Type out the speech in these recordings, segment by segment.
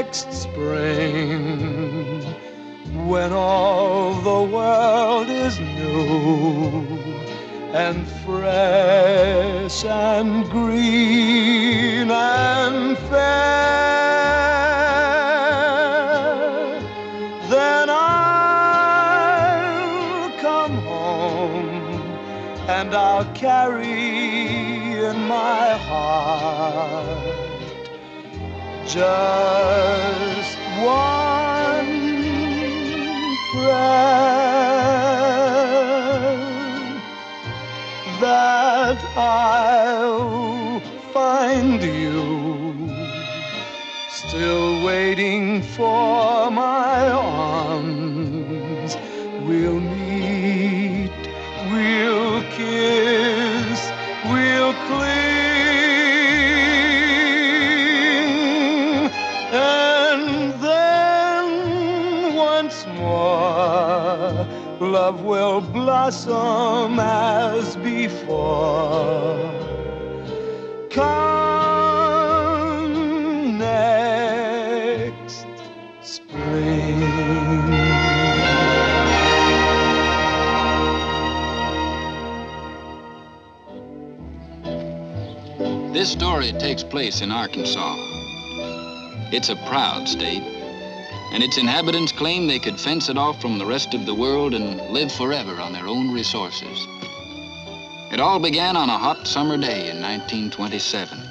next spring, when all the world is new and fresh and green and fair, then I'll come home and I'll carry in my heart just one prayer, that I'll find you still waiting for my arms. We'll meet, we'll kiss, we'll cling, and then once more love will blossom as before. Come next spring. This story takes place in Arkansas. It's a proud state, and its inhabitants claim they could fence it off from the rest of the world and live forever on their own resources. It all began on a hot summer day in 1927.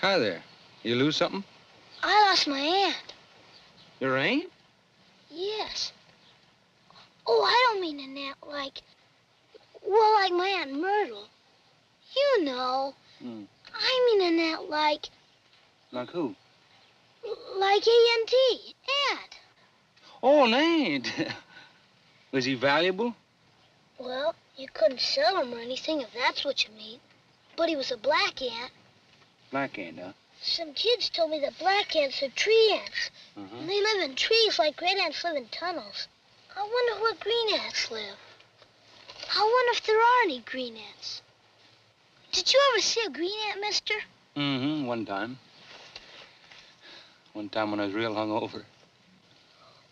Hi there. You lose something? I lost my aunt. Your aunt? Yes. Oh, I don't mean an aunt like... Well, like my Aunt Myrtle. You know. I mean an aunt like... Like who? Like A-N-T. Aunt. Oh, an aunt. Was he valuable? Well, you couldn't sell him or anything if that's what you mean. But he was a black ant. Black ant, huh? Some kids told me that black ants are tree ants. And they live in trees like great ants live in tunnels. I wonder where green ants live. I wonder if there are any green ants. Did you ever see a green ant, mister? One time. One time when I was real hungover.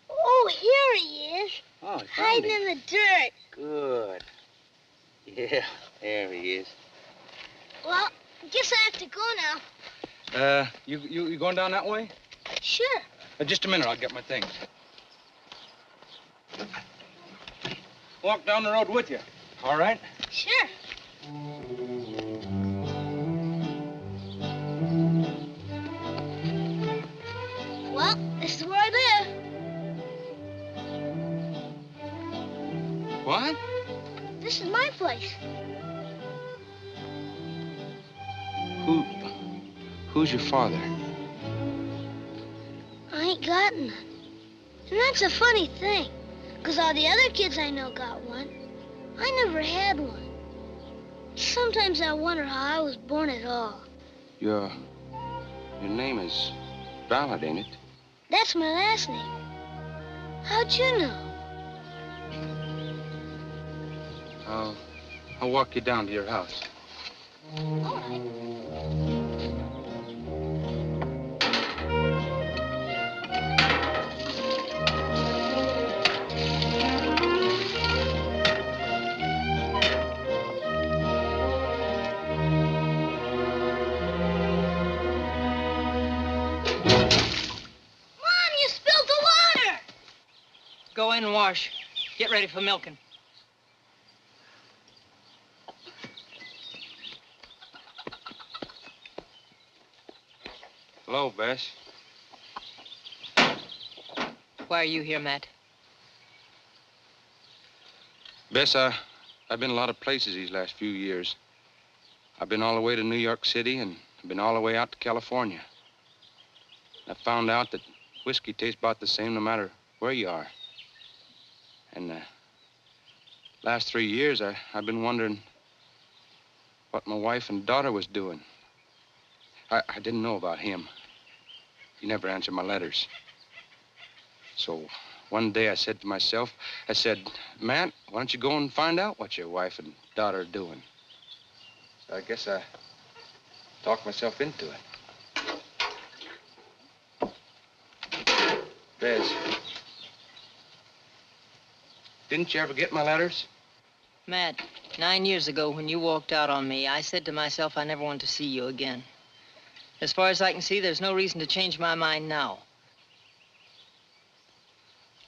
Oh, here he is. Oh, hiding in the dirt. Good. Yeah, there he is. Well, guess I have to go now. You going down that way? Sure. Just a minute, I'll get my things. Walk down the road with you. All right? Sure. Well, this is where I live. What? This is my place. Who's your father? I ain't got none. And that's a funny thing, because all the other kids I know got one. I never had one. Sometimes I wonder how I was born at all. Your name is Ballot, ain't it? That's my last name. How'd you know? I'll walk you down to your house. All right. Go in and wash. Get ready for milking. Hello, Bess. Why are you here, Matt? Bess, I've been a lot of places these last few years. I've been all the way to New York City, and I've been all the way out to California. I found out that whiskey tastes about the same no matter where you are. And last 3 years, I've been wondering what my wife and daughter was doing. I didn't know about him. He never answered my letters. So one day I said to myself, I said, Matt, why don't you go and find out what your wife and daughter are doing? So I guess I talked myself into it. Bess, didn't you ever get my letters? Matt, 9 years ago when you walked out on me, I said to myself I never want to see you again. As far as I can see, there's no reason to change my mind now.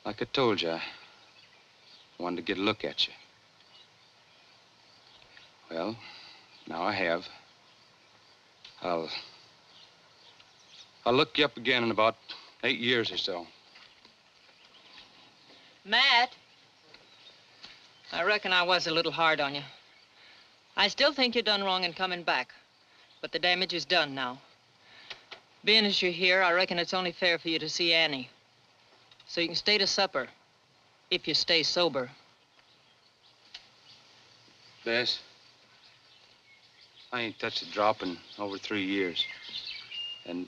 Like I told you, I wanted to get a look at you. Well, now I have. I'll look you up again in about 8 years or so. Matt, I reckon I was a little hard on you. I still think you done wrong in coming back, but the damage is done now. Being as you're here, I reckon it's only fair for you to see Annie. So you can stay to supper, if you stay sober. Bess, I ain't touched a drop in over 3 years. And,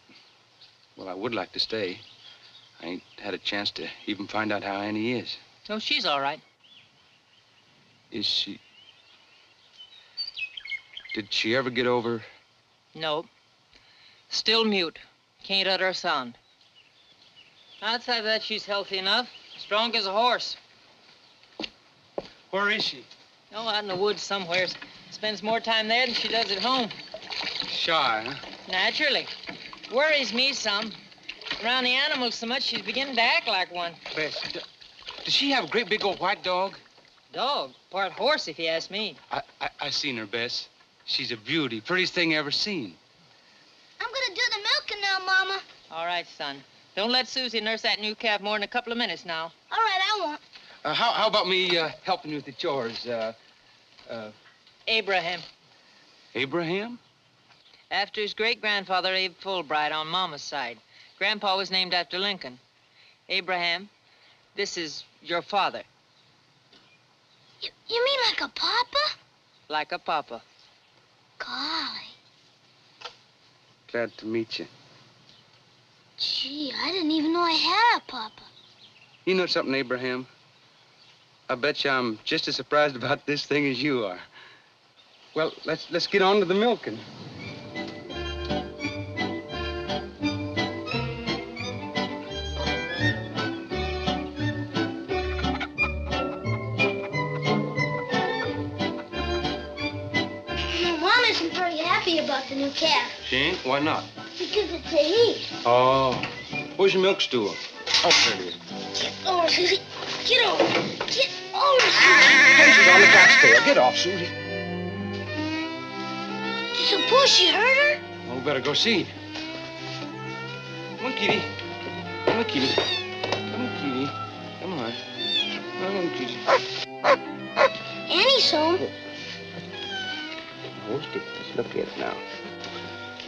well, I would like to stay. I ain't had a chance to even find out how Annie is. Oh, she's all right. Is she... Did she ever get over... No. Still mute. Can't utter a sound. Outside of that, she's healthy enough. Strong as a horse. Where is she? Oh, out in the woods somewhere. Spends more time there than she does at home. Shy, huh? Naturally. Worries me some. Around the animals so much, she's beginning to act like one. Bess, does she have a great big old white dog? Dog. Part horse, if you ask me. I seen her, Bess. She's a beauty. Prettiest thing I ever seen. I'm gonna do the milking now, Mama. All right, son. Don't let Susie nurse that new calf more than a couple of minutes now. All right, I won't. How about me helping you with the chores? Abraham. Abraham? After his great-grandfather, Abe Fulbright, on Mama's side. Grandpa was named after Lincoln. Abraham, this is your father. You mean like a papa? Like a papa. Golly. Glad to meet you. Gee, I didn't even know I had a papa. You know something, Abraham? I bet you I'm just as surprised about this thing as you are. Well, let's get on to the milking. Mom isn't very happy about the new calf. She ain't? Why not? Because it's a he. Oh. Where's your milk stool? Oh, there it is. Get over, Susie. Get over. Get over, Susie. Hey, she's on the cat's tail. Get off, Susie. Suppose she hurt her? Well, we better go see. Come on, Kitty. Come on, Kitty. Come on, Kitty. Come on. Come on, Kitty. Annie's home. Hold still. Let's look at it now.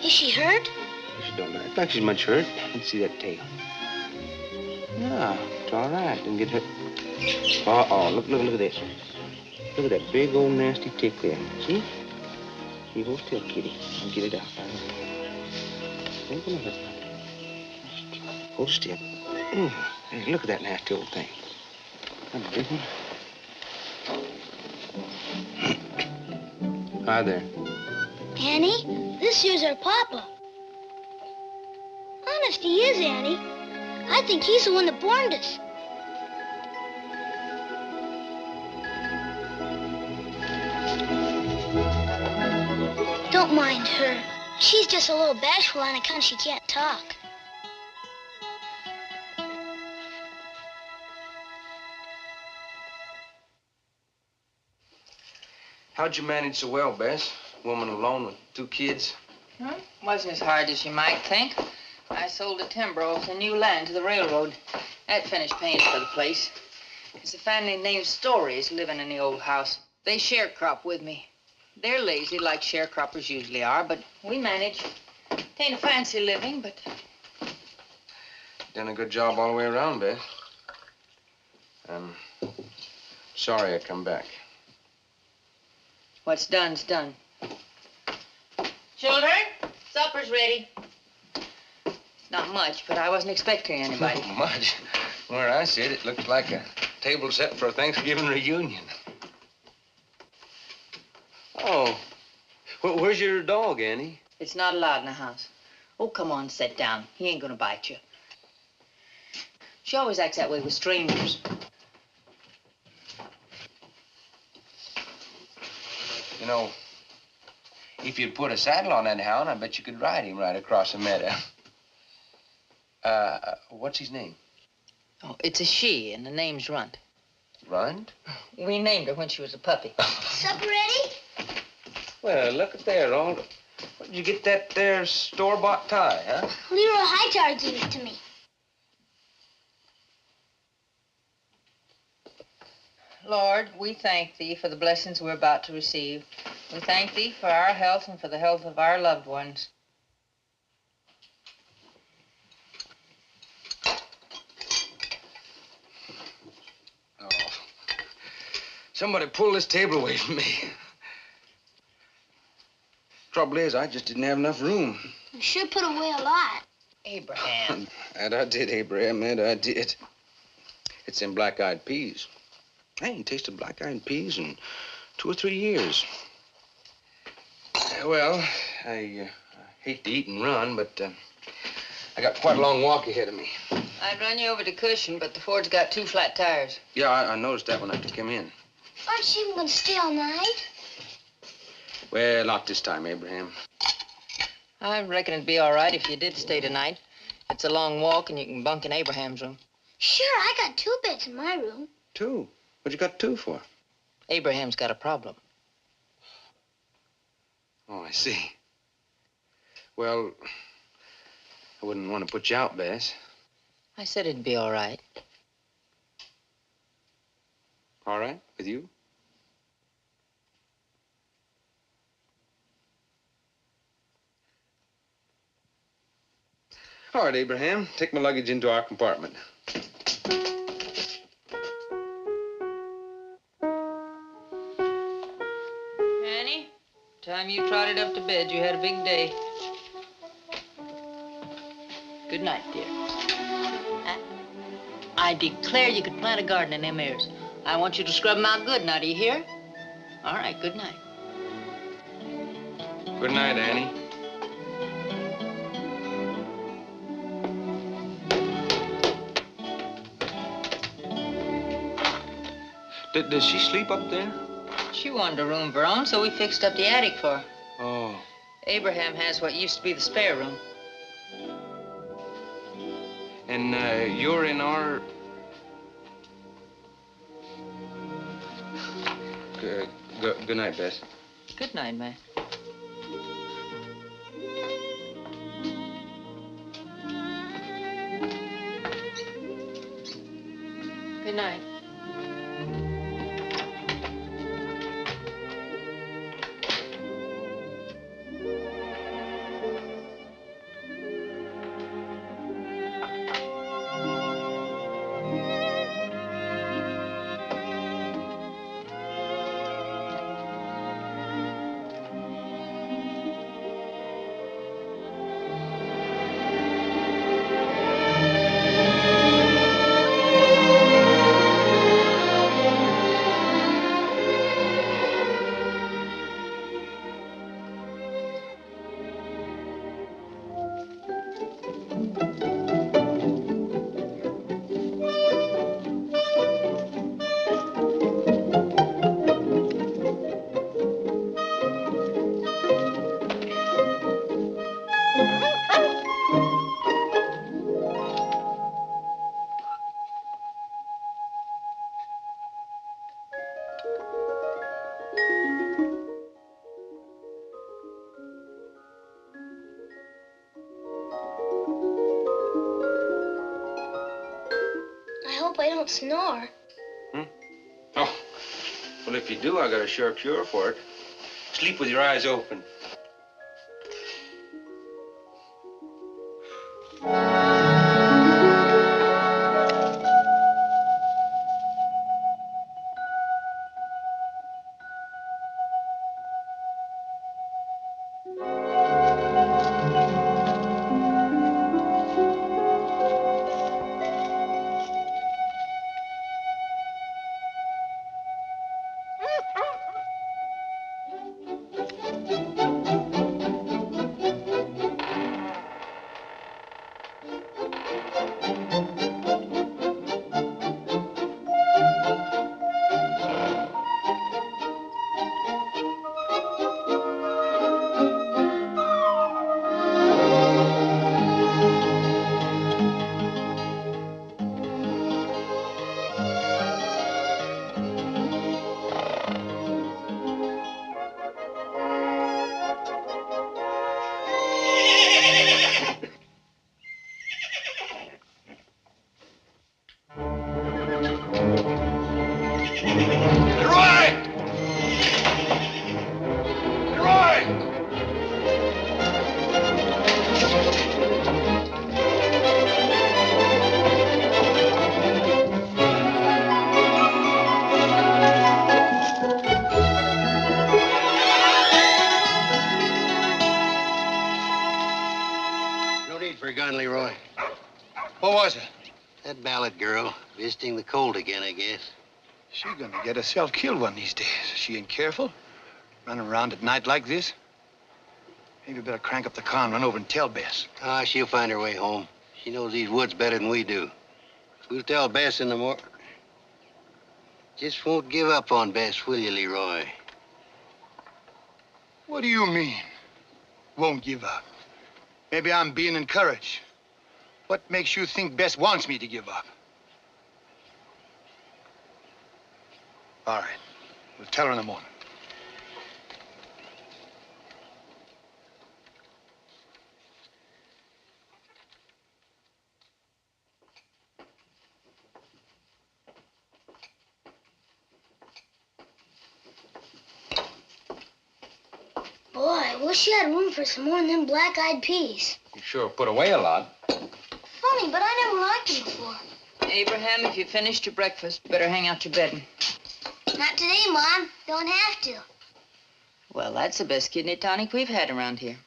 Is she hurt? She don't act like she's much hurt. Let's see that tail. No, it's all right. Didn't get hurt. Uh-oh, look at this. Look at that big old nasty tick there. See? You hold still, Kitty. I'll get it out. Ain't gonna hurt nothing. Hold still. Hey, look at that nasty old thing. That's a big one. Hi there. Annie, this here's her papa. Honest, he is, Annie. I think he's the one that born us. Don't mind her. She's just a little bashful on account she can't talk. How'd you manage so well, Bess? Woman alone with 2 kids? Wasn't as hard as you might think. I sold the timber off the new land to the railroad. That finished paying for the place. There's a family named Stories living in the old house. They sharecrop with me. They're lazy like sharecroppers usually are, but we manage. It ain't a fancy living, but... Done a good job all the way around, Bess. I'm sorry I come back. What's done's done. Children, supper's ready. Not much, but I wasn't expecting anybody. Not much. Where I sit, it looks like a table set for a Thanksgiving reunion. Oh, where's your dog, Annie? It's not allowed in the house. Oh, come on, sit down. He ain't gonna bite you. She always acts that way with strangers. You know, if you'd put a saddle on that hound, I bet you could ride him right across the meadow. What's his name? Oh, it's a she, and the name's Runt. Runt? We named her when she was a puppy. Supper ready? Well, look at there, all. Where'd you get that there store-bought tie, huh? Leroy Hytower gave it to me. Lord, we thank thee for the blessings we're about to receive. We thank thee for our health and for the health of our loved ones. Oh. Somebody pull this table away from me. Trouble is, I just didn't have enough room. You sure put away a lot. Abraham. That I did, Abraham, that I did. It's them black-eyed peas. I ain't tasted black-eyed peas in 2 or 3 years. Well, I hate to eat and run, but I got quite a long walk ahead of me. I'd run you over to Cushion, but the Ford's got 2 flat tires. Yeah, I noticed that when I took him in. Aren't you even going to stay all night? Well, not this time, Abraham. I reckon it'd be all right if you did stay tonight. It's a long walk, and you can bunk in Abraham's room. Sure, I got 2 beds in my room. 2? What you got 2 for? Abraham's got a problem. Oh, I see. Well, I wouldn't want to put you out, Bess. I said it'd be all right. All right, with you? All right, Abraham. Take my luggage into our compartment. Annie, time you trotted up to bed, you had a big day. Good night, dear. I declare you could plant a garden in them ears. I want you to scrub them out good now, do you hear? All right, good night. Good night, Annie. Does she sleep up there? She wanted a room of her own, so we fixed up the attic for her. Oh. Abraham has what used to be the spare room. And you're in our... Good night, Bess. Good night, man. Good night. don't snore. Oh, well, if you do, I got a sure cure for it. Sleep with your eyes open. What was it? That Ballot girl, visiting the cold again, I guess. She's gonna get herself killed one of these days. She ain't careful. Running around at night like this. Maybe better crank up the car and run over and tell Bess. Ah, she'll find her way home. She knows these woods better than we do. We'll tell Bess in the morning. Just won't give up on Bess, will you, Leroy? What do you mean? Won't give up. Maybe I'm being encouraged. What makes you think Bess wants me to give up? All right. We'll tell her in the morning. Boy, I wish you had room for some more than them black-eyed peas. You sure put away a lot. Funny, but I never liked them before. Abraham, if you finished your breakfast, better hang out your bedding. Not today, Mom. Don't have to. Well, that's the best kidney tonic we've had around here.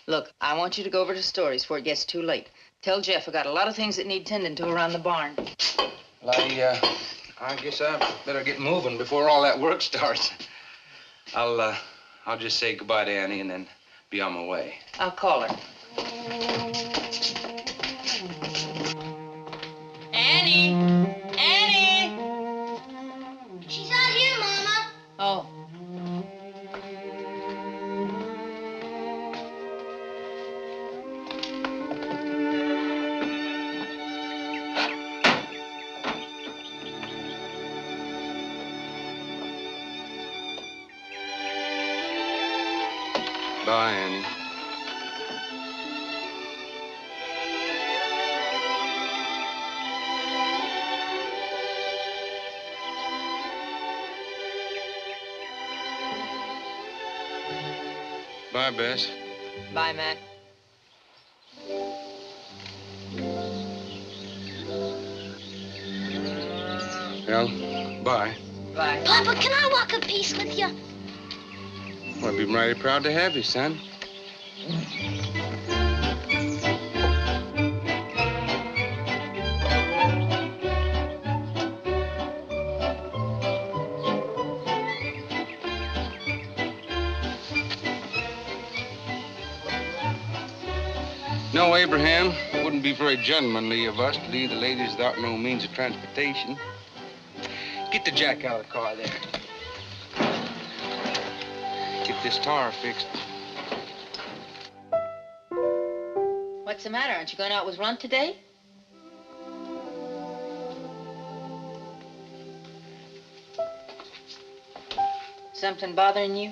Look, I want you to go over to Story's before it gets too late. Tell Jeff I got a lot of things that need tending to around the barn. Well, I guess I better get moving before all that work starts. I'll just say goodbye to Annie and then be on my way. I'll call her. Annie! Annie! She's out here, Mama. Oh. Bye, Annie. Bye, Bess. Bye, Matt. Well, bye. Bye. Papa, can I walk a piece with you? Well, I'd be mighty proud to have you, son. No, Abraham, it wouldn't be very gentlemanly of us to leave the ladies without no means of transportation. Get the jack out of the car there. Get this tar fixed. What's the matter? Aren't you going out with Runt today? Something bothering you?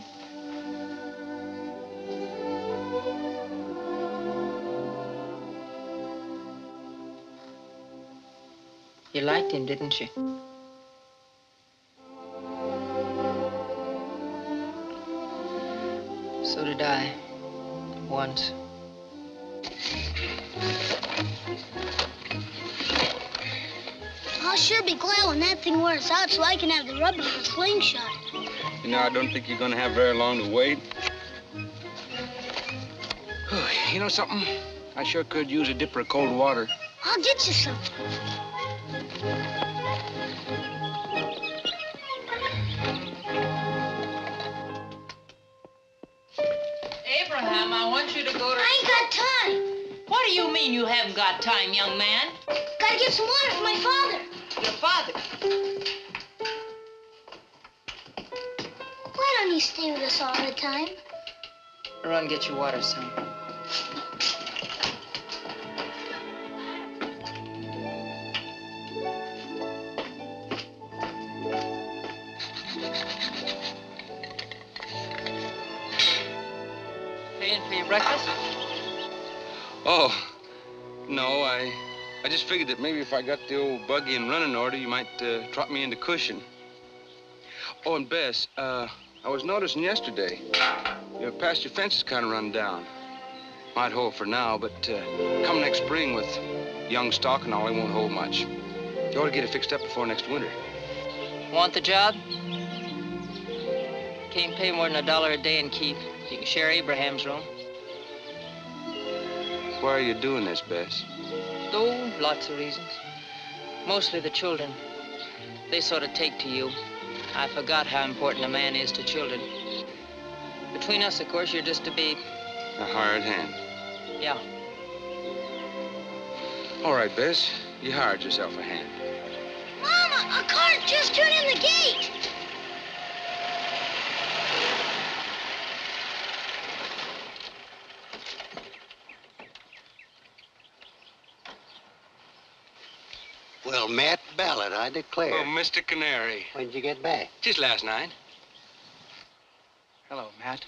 You liked him, didn't you? So did I. Once. I'll sure be glad when that thing wears out so I can have the rubber for a slingshot. You know, I don't think you're gonna have very long to wait. You know something? I sure could use a dipper of cold water. I'll get you some. Abraham, I want you to go to... I ain't got time. What do you mean you haven't got time, young man? Gotta get some water for my father. Your father. Why don't you stay with us all the time? Run, get your water, son. Paying for your breakfast? Oh, no, I just figured that maybe if I got the old buggy in running order, you might trot me into Cochran. Oh, and Bess, I was noticing yesterday, your pasture fence is kind of run down. Might hold for now, but come next spring with young stock and all, it won't hold much. You ought to get it fixed up before next winter. Want the job? Can't pay more than $1 a day in keep. You can share Abraham's room. Why are you doing this, Bess? Oh, lots of reasons. Mostly the children. They sort of take to you. I forgot how important a man is to children. Between us, of course, you're just to be... A hired hand. Yeah. All right, Bess. You hired yourself a hand. Mama, a car just turned in the gate. Well, Matt Ballot, I declare. Oh, Mr. Canary. When'd you get back? Just last night. Hello, Matt.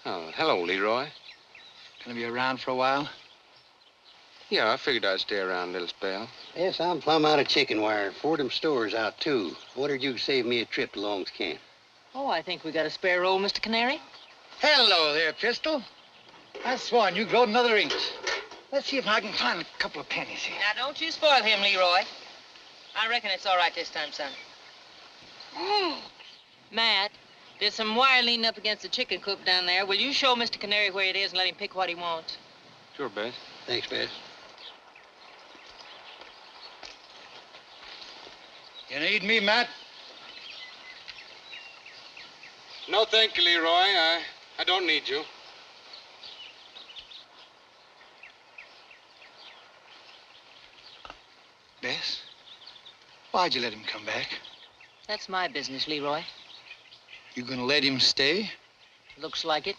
Oh, hello, Leroy. Gonna be around for a while? Yeah, I figured I'd stay around a little spell. Yes, I'm plumb out of chicken wire. Fordham store's out, too. Wondered you could save me a trip to Long's Camp. Oh, I think we got a spare roll, Mr. Canary. Hello there, Pistol. I sworn you growed another inch. Let's see if I can find a couple of pennies here. Now, don't you spoil him, Leroy. I reckon it's all right this time, son. Matt, there's some wire leaning up against the chicken coop down there. Will you show Mr. Canary where it is and let him pick what he wants? Sure, Bess. Thanks, Bess. You need me, Matt? No, thank you, Leroy. I don't need you. Bess? Why'd you let him come back? That's my business, Leroy. You gonna let him stay? Looks like it.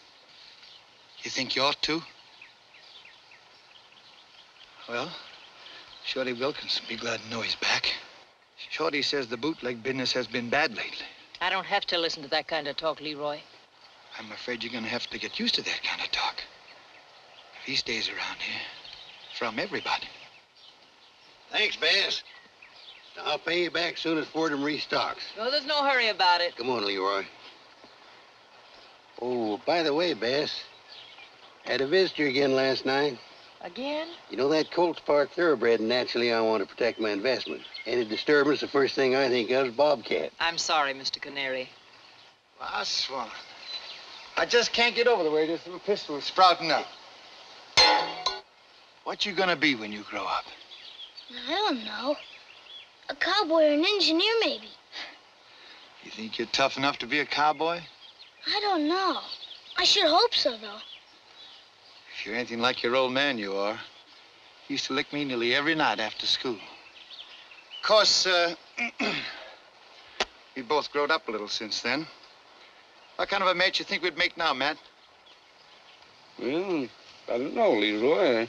You think you ought to? Well, Shorty Wilkins will be glad to know he's back. Shorty says the bootleg business has been bad lately. I don't have to listen to that kind of talk, Leroy. I'm afraid you're gonna have to get used to that kind of talk. If he stays around here, from everybody. Thanks, Bess. I'll pay you back soon as Fordham restocks. No, there's no hurry about it. Come on, Leroy. Oh, by the way, Bess, had a visitor again last night. Again? You know that Colts Park thoroughbred, and naturally I want to protect my investment. Any disturbance, the first thing I think of is Bobcat. I'm sorry, Mr. Canary. Well, I swan. I just can't get over the way this little pistol is sprouting up. What you gonna be when you grow up? I don't know. A cowboy or an engineer, maybe. You think you're tough enough to be a cowboy? I don't know. I should hope so, though. If you're anything like your old man you are, he used to lick me nearly every night after school. Of course, we both growed up a little since then. What kind of a mate you think we'd make now, Matt? Well, I don't know, Leroy.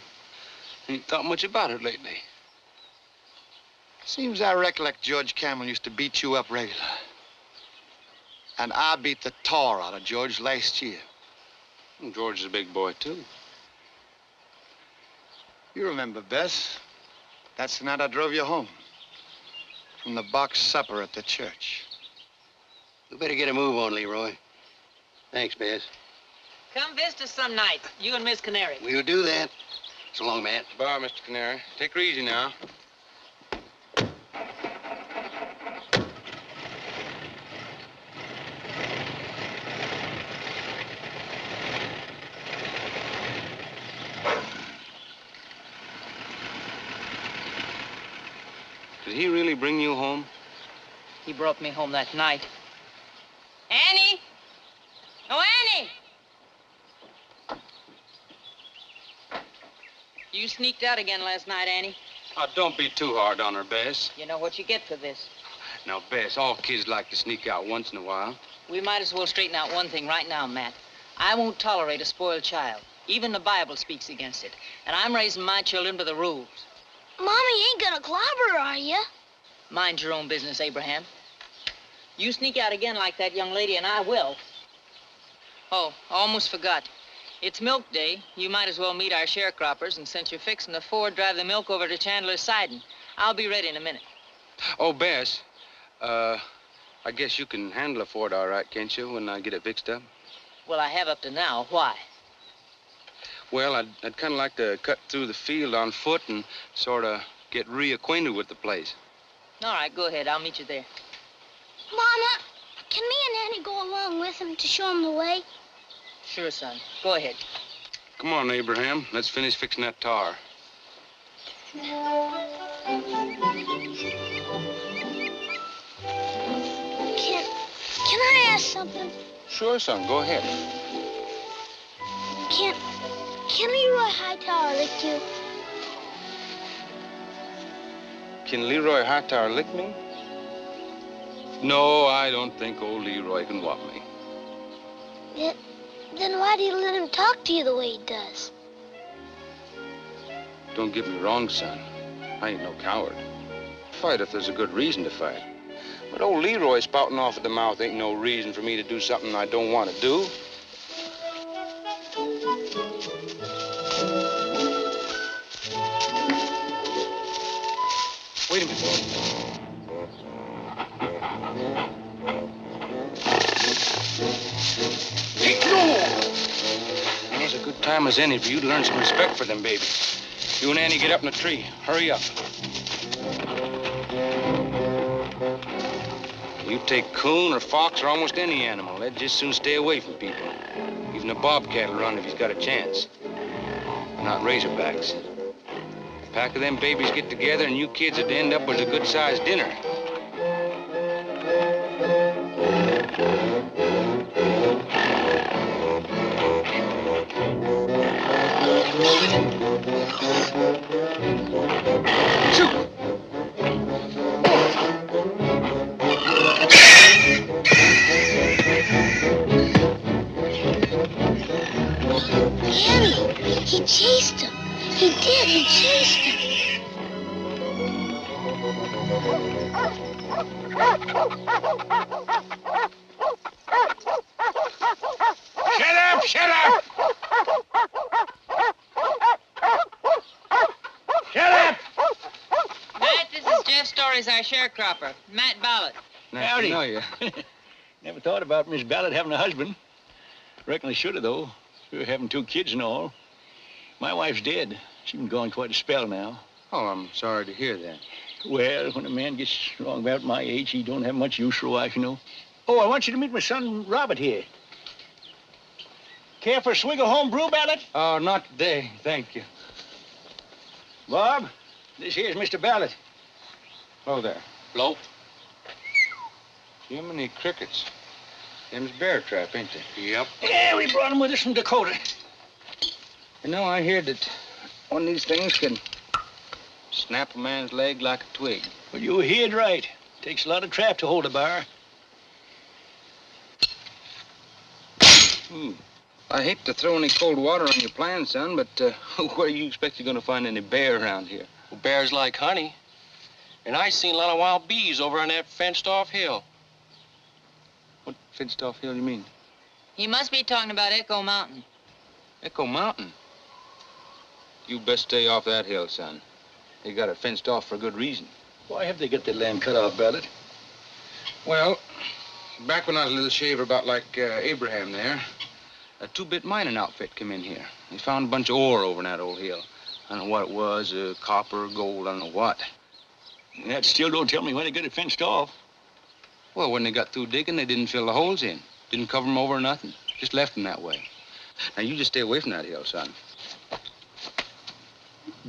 I ain't thought much about it lately. Seems I recollect George Campbell used to beat you up regular. And I beat the tar out of George last year. Well, George is a big boy, too. You remember, Bess, That's the night I drove you home. From the box supper at the church. We better get a move on, Leroy. Thanks, Bess. Come visit us some night, you and Miss Canary. We'll do that. So long, Matt. Bye, Mr. Canary. Take her easy now. Did he really bring you home? He brought me home that night. Annie! Oh, Annie! You sneaked out again last night, Annie. Oh, don't be too hard on her, Bess. You know what you get for this. Now, Bess, all kids like to sneak out once in a while. We might as well straighten out one thing right now, Matt. I won't tolerate a spoiled child. Even the Bible speaks against it. And I'm raising my children by the rules. Mommy ain't gonna clobber, are you? Mind your own business, Abraham. You sneak out again like that young lady, and I will. Oh, almost forgot. It's milk day. You might as well meet our sharecroppers, and since you're fixing the Ford, drive the milk over to Chandler's Siding. I'll be ready in a minute. Oh, Bess, I guess you can handle a Ford all right, can't you, when I get it fixed up? Well, I have up to now. Why? Well, I'd kind of like to cut through the field on foot and sort of get reacquainted with the place. All right, go ahead. I'll meet you there. Mama, can me and Annie go along with him to show him the way? Sure, son. Go ahead. Come on, Abraham. Let's finish fixing that tar. Can I ask something? Sure, son. Go ahead. Can Leroy Hytower lick you? Can Leroy Hytower lick me? No, I don't think old Leroy can whop me. Then why do you let him talk to you the way he does? Don't get me wrong, son. I ain't no coward. Fight if there's a good reason to fight. But old Leroy spouting off at the mouth ain't no reason for me to do something I don't want to do. Wait a minute. Hey, no! Now's a good time as any for you to learn some respect for them babies. You and Annie get up in the tree. Hurry up. You take coon or fox or almost any animal. They'd just soon stay away from people. Even a bobcat will run if he's got a chance. Not razorbacks. A pack of them babies get together and you kids would end up with a good-sized dinner. Shoot! Annie, he chased him. He did, he chased him. Shut up! Shut up! Shut up! Matt, this is Jeff Stories, our sharecropper. Matt Ballot. Nice Howdy. to know you. Never thought about Miss Ballot having a husband. Reckon I should have, though. We're having 2 kids and all. My wife's dead. She's been gone quite a spell now. Oh, I'm sorry to hear that. Well, when a man gets wrong about my age, he don't have much use for a wife, you know. Oh, I want you to meet my son, Robert, here. Care for a swig of home brew, Ballot? Oh, not today. Thank you. Bob, this here's Mr. Ballot. Hello there. Hello? Jiminy crickets. Them's bear trap, ain't they? Yep. Yeah, we brought him with us from Dakota. You know, I hear that one of these things can snap a man's leg like a twig. Well, you heard right. Takes a lot of trap to hold a bar. I hate to throw any cold water on your plans, son, but where do you expect you're going to find any bear around here? Well, bears like honey. And I seen a lot of wild bees over on that fenced-off hill. What fenced-off hill do you mean? He must be talking about Echo Mountain. Echo Mountain? You best stay off that hill, son. They got it fenced off for good reason. Why have they got their land cut off, Ballot? Well, back when I was a little shaver about like Abraham there, a two-bit mining outfit came in here. They found a bunch of ore over in that old hill. I don't know what it was, copper, gold, I don't know what. And that still don't tell me why they got it fenced off. Well, when they got through digging, they didn't fill the holes in. Didn't cover them over or nothing. Just left them that way. Now, you just stay away from that hill, son.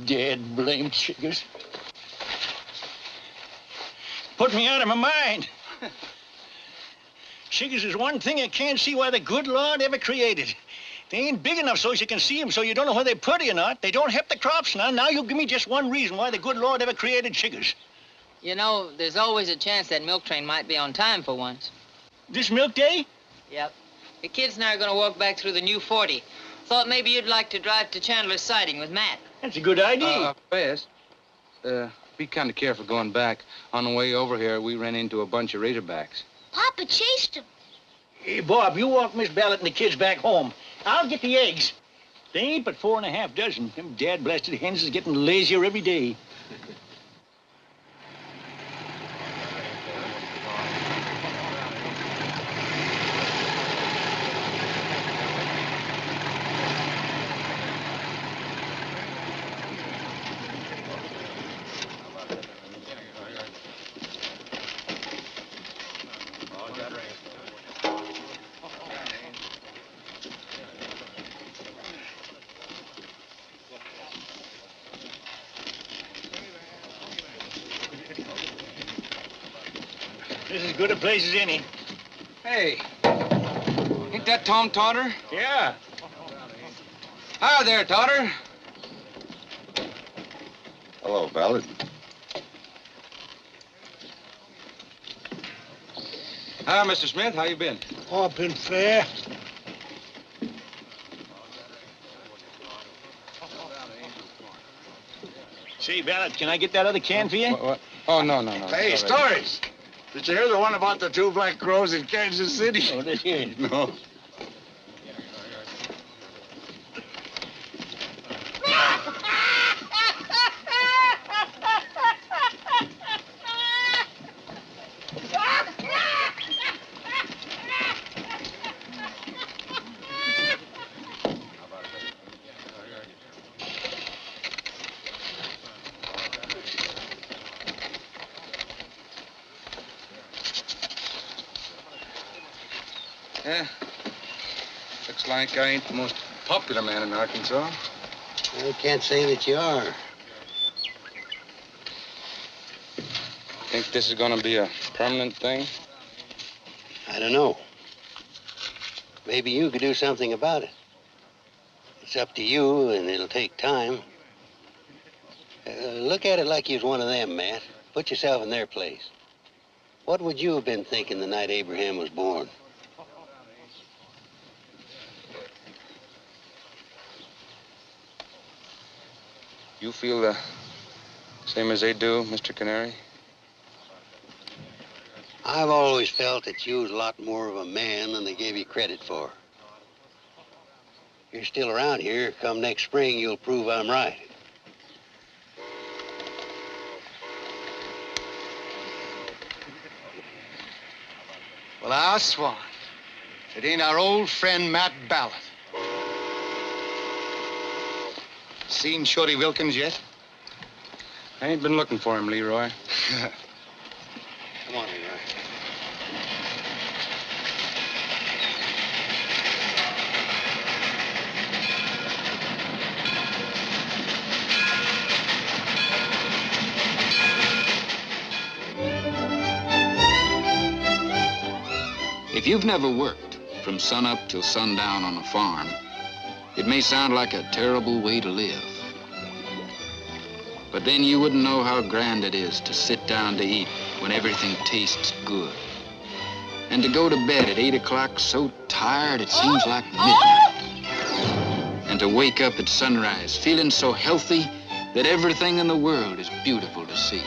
Dead blamed chiggers. Put me out of my mind. Chiggers is one thing I can't see why the good Lord ever created. They ain't big enough so you can see them, so you don't know whether they're pretty or not. They don't help the crops now. Now you give me just one reason why the good Lord ever created chiggers. You know, there's always a chance that milk train might be on time for once. This milk day? Yep. The kids and I are going to walk back through the new 40. Thought maybe you'd like to drive to Chandler's Siding with Matt. That's a good idea. Bess, be kind of careful going back. On the way over here, we ran into a bunch of razorbacks. Papa chased him. Hey, Bob, you walk Miss Ballot and the kids back home. I'll get the eggs. They ain't but 4.5 dozen. Them dad-blasted hens is getting lazier every day. This is as good a place as any. Hey, ain't that Tom Totter? Yeah. Hi there, Totter. Hello, Ballot. Hi, Mr. Smith. How you been? Oh, I've been fair. Say, Ballot, can I get that other can for you? What? Oh, no. Hey, It's all right. Stories. Did you hear the one about the 2 black crows in Kansas City? Oh, this here. No. Yeah. Looks like I ain't the most popular man in Arkansas. I can't say that you are. Think this is gonna be a permanent thing? I don't know. Maybe you could do something about it. It's up to you, and it'll take time. Look at it like you was one of them, Matt. Put yourself in their place. What would you have been thinking the night Abraham was born? You feel the same as they do, Mr. Canary? I've always felt that you was a lot more of a man than they gave you credit for. You're still around here. Come next spring, you'll prove I'm right. Well, I swan. It ain't our old friend Matt Ballot. Seen Shorty Wilkins yet? I ain't been looking for him, Leroy. Come on, Leroy. If you've never worked from sunup till sundown on a farm, it may sound like a terrible way to live. But then you wouldn't know how grand it is to sit down to eat when everything tastes good. And to go to bed at 8 o'clock so tired it seems like midnight. And to wake up at sunrise feeling so healthy that everything in the world is beautiful to see.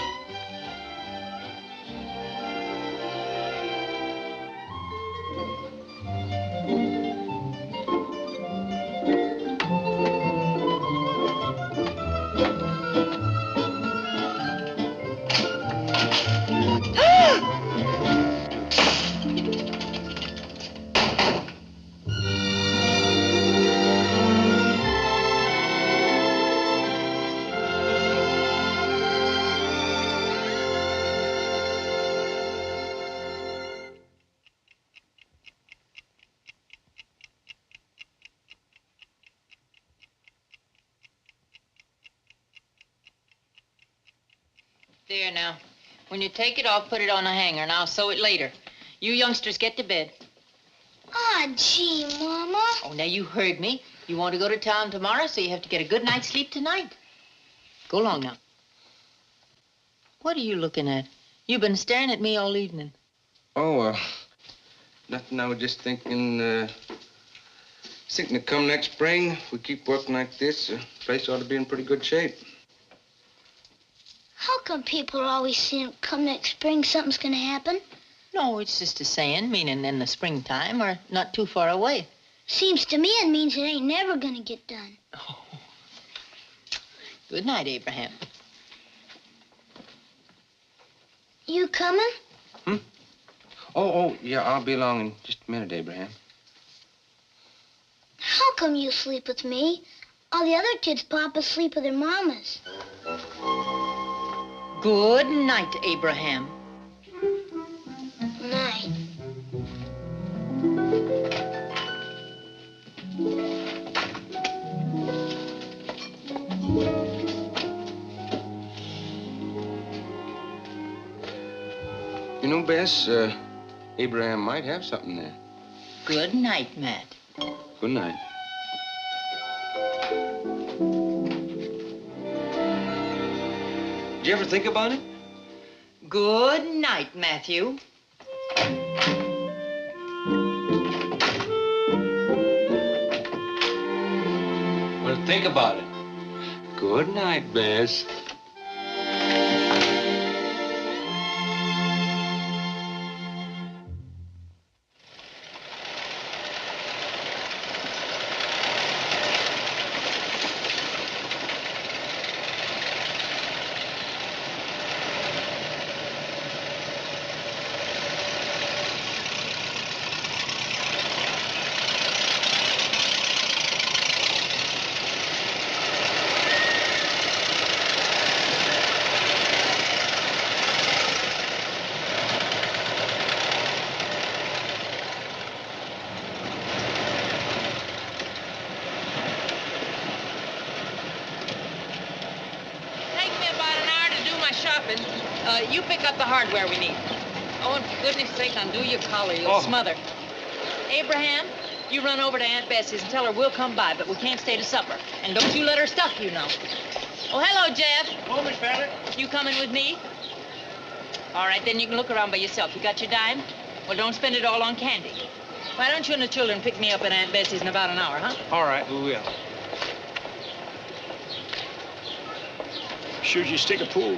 There now. When you take it off, put it on a hanger, and I'll sew it later. You youngsters get to bed. Ah, gee, Mama. Oh, now you heard me. You want to go to town tomorrow, so you have to get a good night's sleep tonight. Go along now. What are you looking at? You've been staring at me all evening. Oh, nothing. I was just thinking to come next spring, if we keep working like this, the place ought to be in pretty good shape. How come people are always saying, come next spring, something's gonna happen? No, it's just a saying, meaning in the springtime or not too far away. Seems to me it means it ain't never gonna get done. Oh. Good night, Abraham. You coming? Oh, yeah, I'll be along in just a minute, Abraham. How come you sleep with me? All the other kids' papas sleep with their mamas. Good night, Abraham. Night. You know, Bess, Abraham might have something there. Good night, Matt. Good night. Did you ever think about it? Good night, Matthew. Well, think about it. Good night, Bess. You pick up the hardware we need. Oh, and for goodness sake, undo your collar. You'll smother. Abraham, you run over to Aunt Bessie's and tell her we'll come by, but we can't stay to supper. And don't you let her stuff, you know. Oh, hello, Jeff. Oh, Miss Ballot. You coming with me? All right, then you can look around by yourself. You got your dime? Well, don't spend it all on candy. Why don't you and the children pick me up at Aunt Bessie's in about an hour, huh? All right, we will. Should you stick a pool?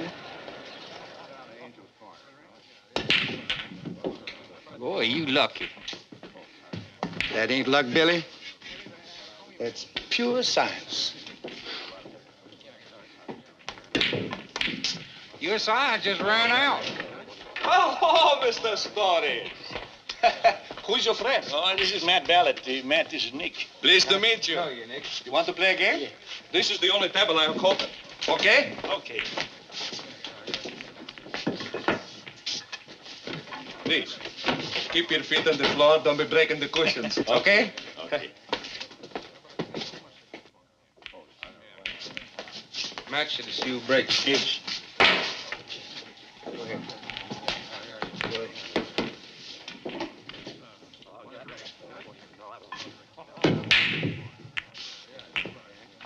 Boy, you lucky. That ain't luck, Billy. That's pure science. Your science just ran out. Oh, Mr. Stories. Who's your friend? Oh, this is Matt Ballot. Matt, this is Nick. Pleased to meet you. How are you, Nick? You want to play a game? Yeah. This is the only table I have open. Okay? Okay. Please, keep your feet on the floor. Don't be breaking the cushions. Okay? Okay. Match to the shoe breaks. Yes. Go ahead.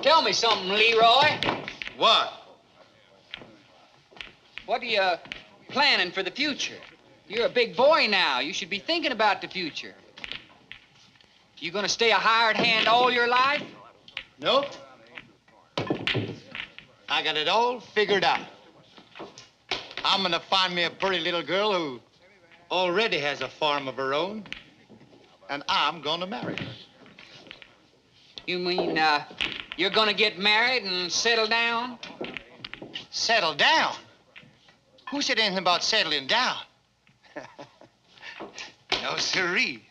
Tell me something, Leroy. What? What are you planning for the future? You're a big boy now. You should be thinking about the future. You gonna stay a hired hand all your life? Nope. I got it all figured out. I'm gonna find me a pretty little girl who already has a farm of her own, and I'm gonna marry her. You mean, you're gonna get married and settle down? Settle down? Who said anything about settling down? No, sirree.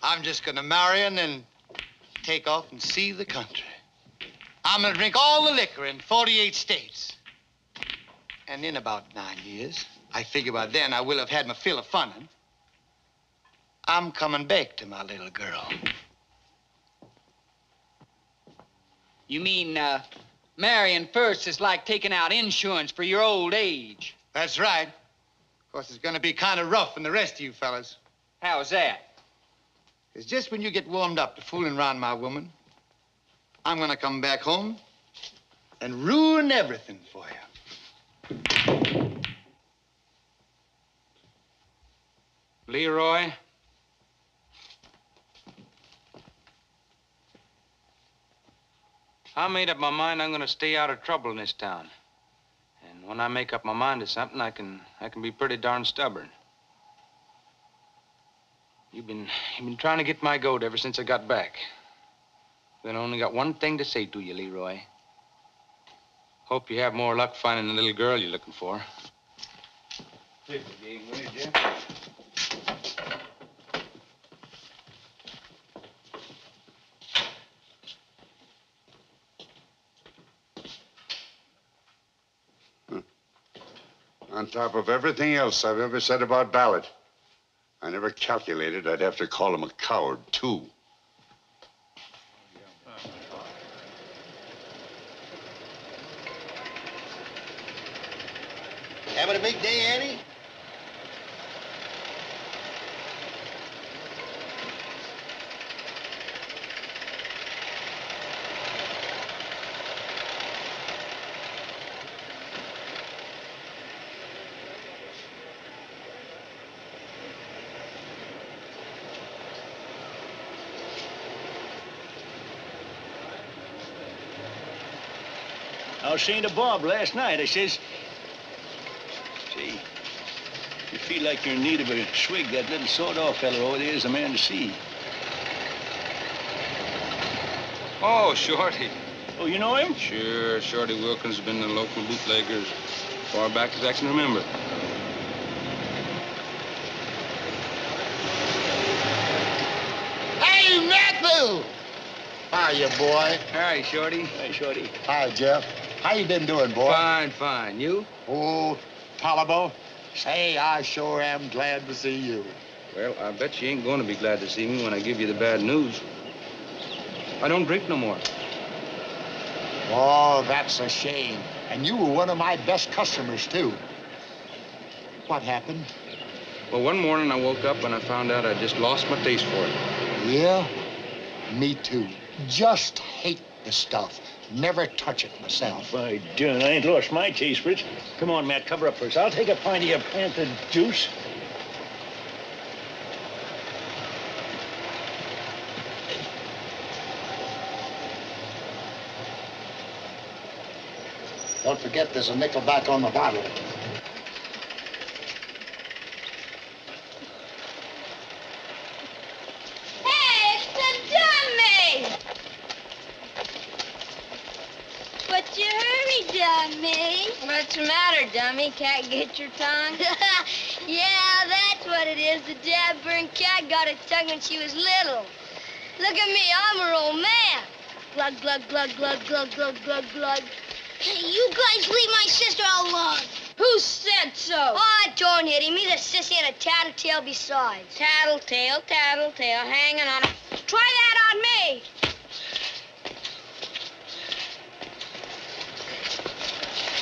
I'm just gonna marry and then take off and see the country. I'm gonna drink all the liquor in 48 states. And in about 9 years, I figure by then I will have had my fill of funnin'. I'm coming back to my little girl. You mean, Marrying first is like taking out insurance for your old age. That's right. Of course, it's gonna be kind of rough on the rest of you fellas. How's that? It's just when you get warmed up to fooling around my woman, I'm gonna come back home and ruin everything for you. Leroy? I made up my mind I'm gonna stay out of trouble in this town. And when I make up my mind to something, I can be pretty darn stubborn. You've been trying to get my goat ever since I got back. Then I only got one thing to say to you, Leroy. Hope you have more luck finding the little girl you're looking for. Take the game, will you, Jim? On top of everything else I've ever said about Ballot, I never calculated I'd have to call him a coward, too. Having a big day, Annie? I was saying to Bob last night, I says, see, if you feel like you're in need of a swig, that little sawed-off fellow over there is the man to see. Oh, Shorty. Oh, you know him? Sure, Shorty Wilkins has been the local bootlegger as far back as I can remember. Hey, Matthew! Hiya, boy. Hi, Shorty. Hey, Shorty. Hi, Jeff. How you been doing, boy? Fine, fine. You? Oh, Tollabo. Say, I sure am glad to see you. Well, I bet you ain't going to be glad to see me when I give you the bad news. I don't drink no more. Oh, that's a shame. And you were one of my best customers, too. What happened? Well, one morning I woke up and I found out I just lost my taste for it. Yeah? Me, too. Just hate the stuff. Never touch it myself. By darn, I ain't lost my taste for it. Come on, Matt, cover up first. I'll take a pint of your panther juice. Don't forget there's a nickel back on the bottle. Hey, it's the dummy! What's your hurry, dummy? What's the matter, dummy? Can't get your tongue? Yeah, that's what it is. The dad-burned cat got a tongue when she was little. Look at me, I'm her old man. Glug, glug, glug, glug, glug, glug, glug, glug. Hey, you guys leave my sister alone. Who said so? Oh, don't hit him. He's a sissy and a tattletale besides. Tattletale, tattletale, hanging on a... Try that on me.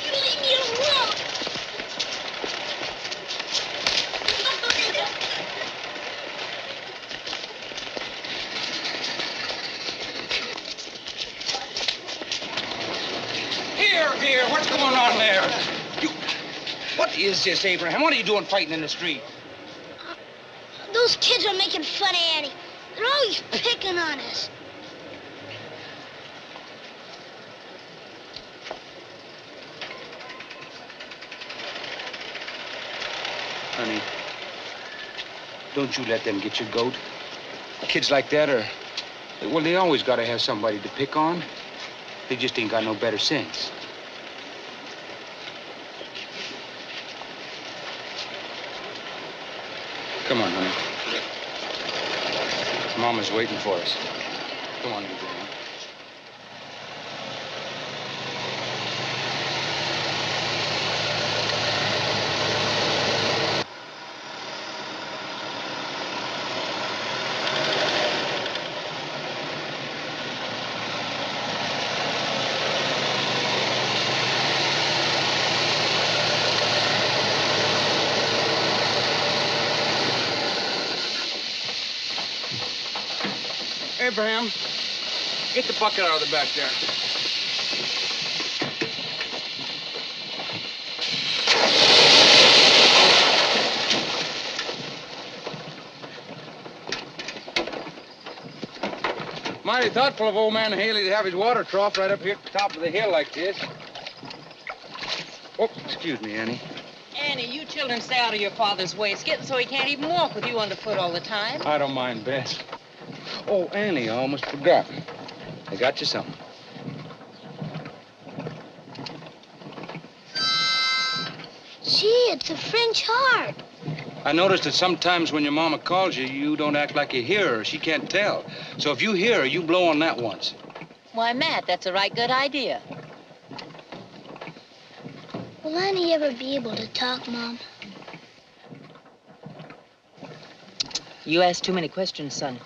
You leave me alone. Here, what's going on there? What is this, Abraham? What are you doing fighting in the street? Those kids are making fun of Annie. They're always picking on us. Honey, don't you let them get your goat. Kids like that are, well, they always got to have somebody to pick on. They just ain't got no better sense. Come on, honey. Mama's waiting for us. Come on, Abraham. for him. Get the bucket out of the back there. Mighty thoughtful of old man Haley to have his water trough right up here at the top of the hill like this. Oh, excuse me, Annie. Annie, you children stay out of your father's way. It's getting so he can't even walk with you underfoot all the time. I don't mind, Bess. Oh, Annie, I almost forgot. I got you something. Gee, it's a French heart. I noticed that sometimes when your mama calls you, you don't act like you hear her. She can't tell. So if you hear her, you blow on that once. Why, Matt, that's a right good idea. Will Annie ever be able to talk, Mom? You ask too many questions, son.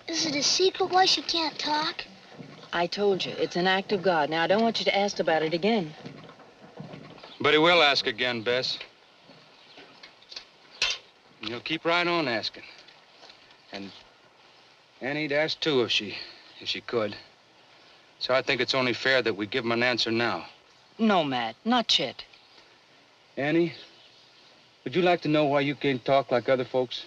Is it a secret why she can't talk? I told you, it's an act of God. Now, I don't want you to ask about it again. But he will ask again, Bess. And he'll keep right on asking. And Annie'd ask too if she could. So I think it's only fair that we give him an answer now. No, Matt, not yet. Annie, would you like to know why you can't talk like other folks?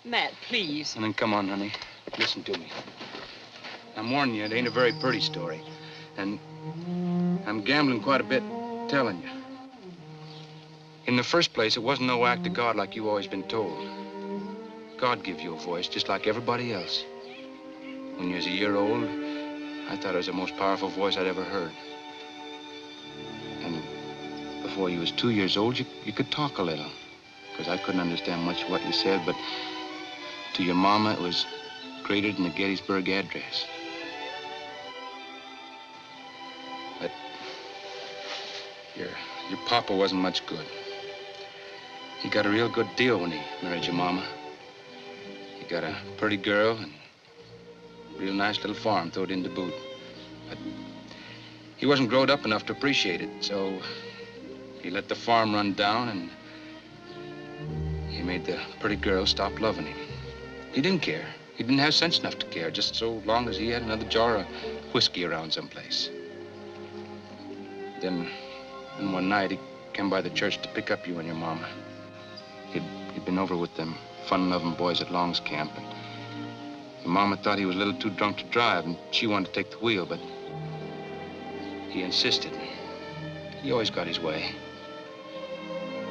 Matt, please. And then come on, honey. Listen to me. I'm warning you, it ain't a very pretty story. And I'm gambling quite a bit telling you. In the first place, it wasn't no act of God like you always been told. God give you a voice just like everybody else. When you was a year old, I thought it was the most powerful voice I'd ever heard. And before you was 2 years old, you could talk a little. Because I couldn't understand much of what you said, but to your mama, it was graded in the Gettysburg Address. But your papa wasn't much good. He got a real good deal when he married your mama. He got a pretty girl and a real nice little farm throwed in to boot. But he wasn't growed up enough to appreciate it, so he let the farm run down and he made the pretty girl stop loving him. He didn't care. He didn't have sense enough to care, just so long as he had another jar of whiskey around someplace. Then one night, he came by the church to pick up you and your mama. He'd been over with them fun-loving boys at Long's camp, and your mama thought he was a little too drunk to drive, and she wanted to take the wheel, but he insisted. He always got his way.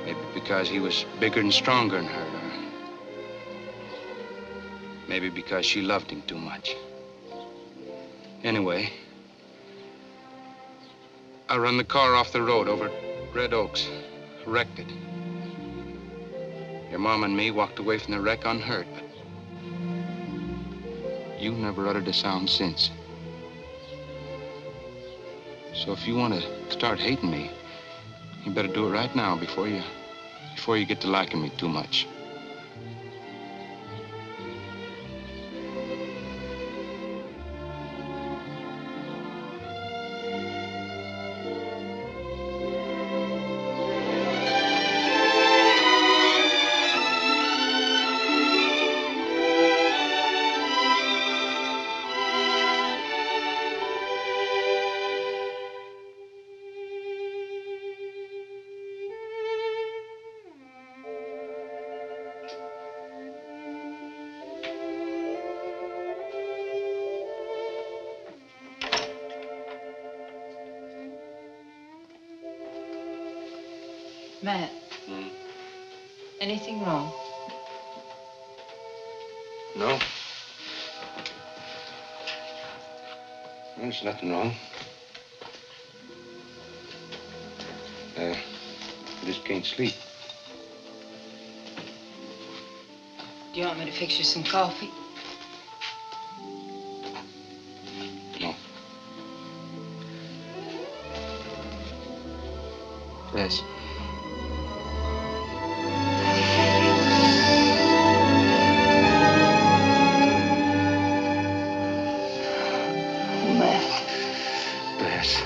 Maybe because he was bigger and stronger than her, or maybe because she loved him too much. Anyway, I run the car off the road over at Red Oaks, wrecked it. Your mom and me walked away from the wreck unhurt, but you never uttered a sound since. So if you want to start hating me, you better do it right now before you get to liking me too much. Matt. Anything wrong? No. There's nothing wrong. I just can't sleep. Do you want me to fix you some coffee? No. Bess. Bess.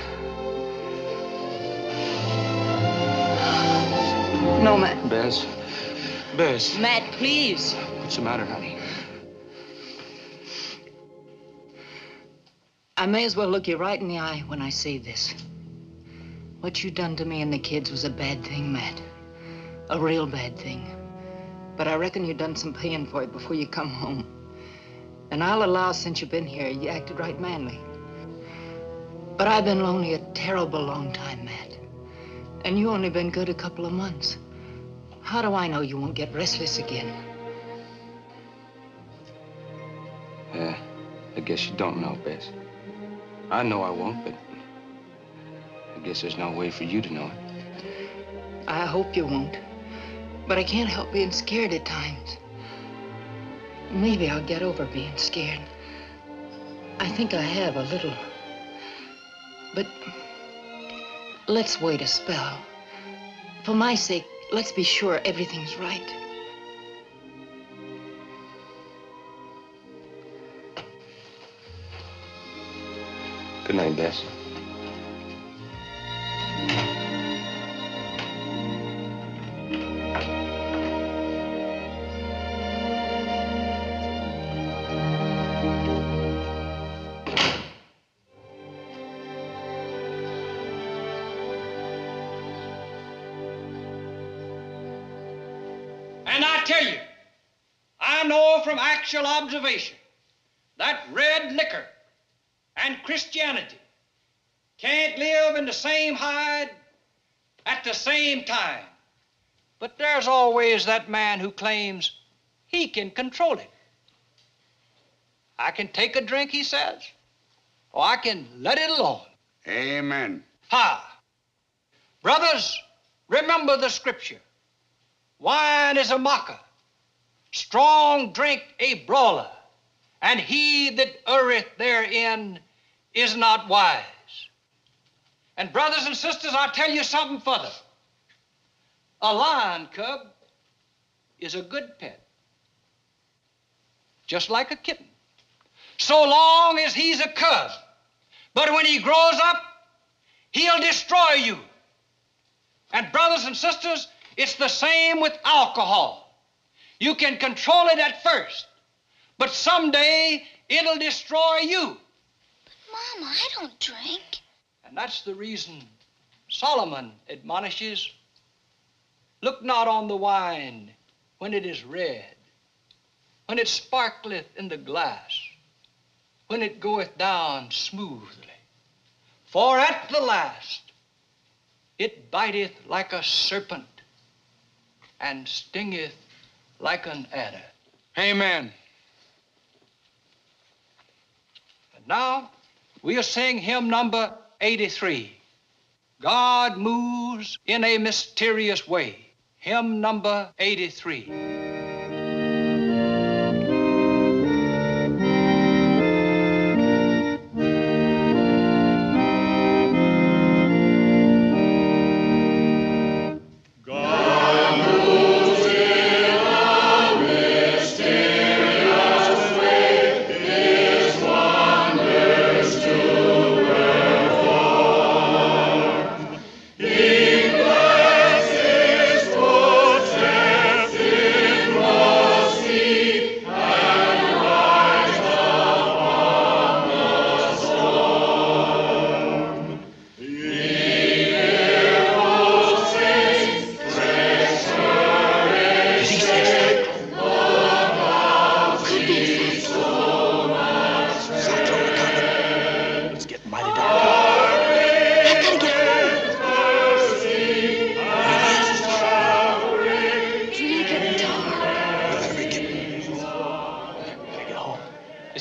No, Matt. Bess. Bess. Matt, please. What's the matter, honey? I may as well look you right in the eye when I say this. What you done to me and the kids was a bad thing, Matt. A real bad thing. But I reckon you done some paying for it before you come home. And I'll allow since you've been here, you acted right manly. But I've been lonely a terrible long time, Matt. And you only been good a couple of months. How do I know you won't get restless again? Yeah, I guess you don't know, Bess. I know I won't, but I guess there's no way for you to know it. I hope you won't. But I can't help being scared at times. Maybe I'll get over being scared. I think I have a little. But let's wait a spell. For my sake, let's be sure everything's right. Good night, Bess. And I tell you, I know from actual observation that red liquor and Christianity can't live in the same hide at the same time. But there's always that man who claims he can control it. I can take a drink, he says, or I can let it alone. Amen. Ha! Brothers, remember the scripture. Wine is a mocker, strong drink a brawler, and he that erreth therein is not wise. And brothers and sisters, I'll tell you something further. A lion cub is a good pet, just like a kitten, so long as he's a cub. But when he grows up, he'll destroy you. And brothers and sisters, it's the same with alcohol. You can control it at first, but someday it'll destroy you. But, Mama, I don't drink. And that's the reason Solomon admonishes, look not on the wine when it is red, when it sparkleth in the glass, when it goeth down smoothly. For at the last it biteth like a serpent and stingeth like an adder. Amen. And now we'll sing hymn number 83. God moves in a mysterious way. Hymn number 83.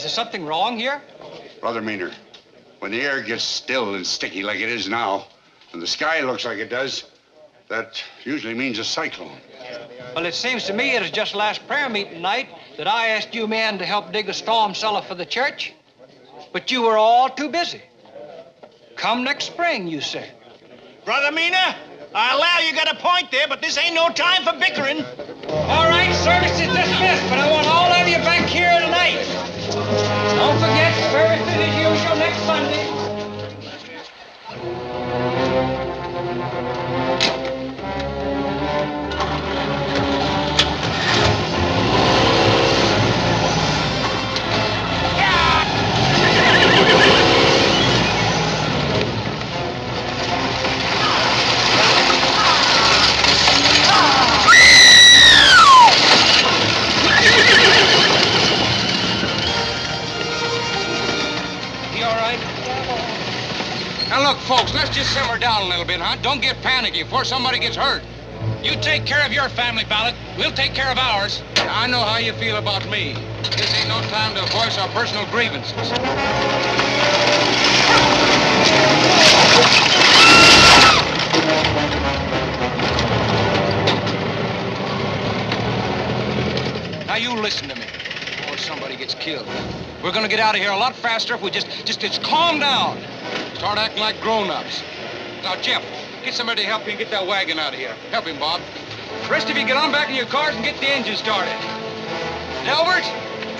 Something wrong here? Brother Meaner, when the air gets still and sticky like it is now, and the sky looks like it does, that usually means a cyclone. Well, it seems to me it was just last prayer meeting night that I asked you men to help dig a storm cellar for the church, but you were all too busy. Come next spring, you said. Brother Meaner, I allow you got a point there, but this ain't no time for bickering. All right, service is dismissed, but I want all of you back here tonight. Don't forget, service as usual next Sunday. folks, let's just simmer down a little bit, huh? Don't get panicky before somebody gets hurt. You take care of your family, Ballot. We'll take care of ours. I know how you feel about me. This ain't no time to voice our personal grievances. Now you listen to me before somebody gets killed. We're gonna get out of here a lot faster if we just calm down. Start acting like grown-ups. Now, Jeff, get somebody to help you and get that wagon out of here. Help him, Bob. The rest of you get on back in your cars and get the engine started. Delbert,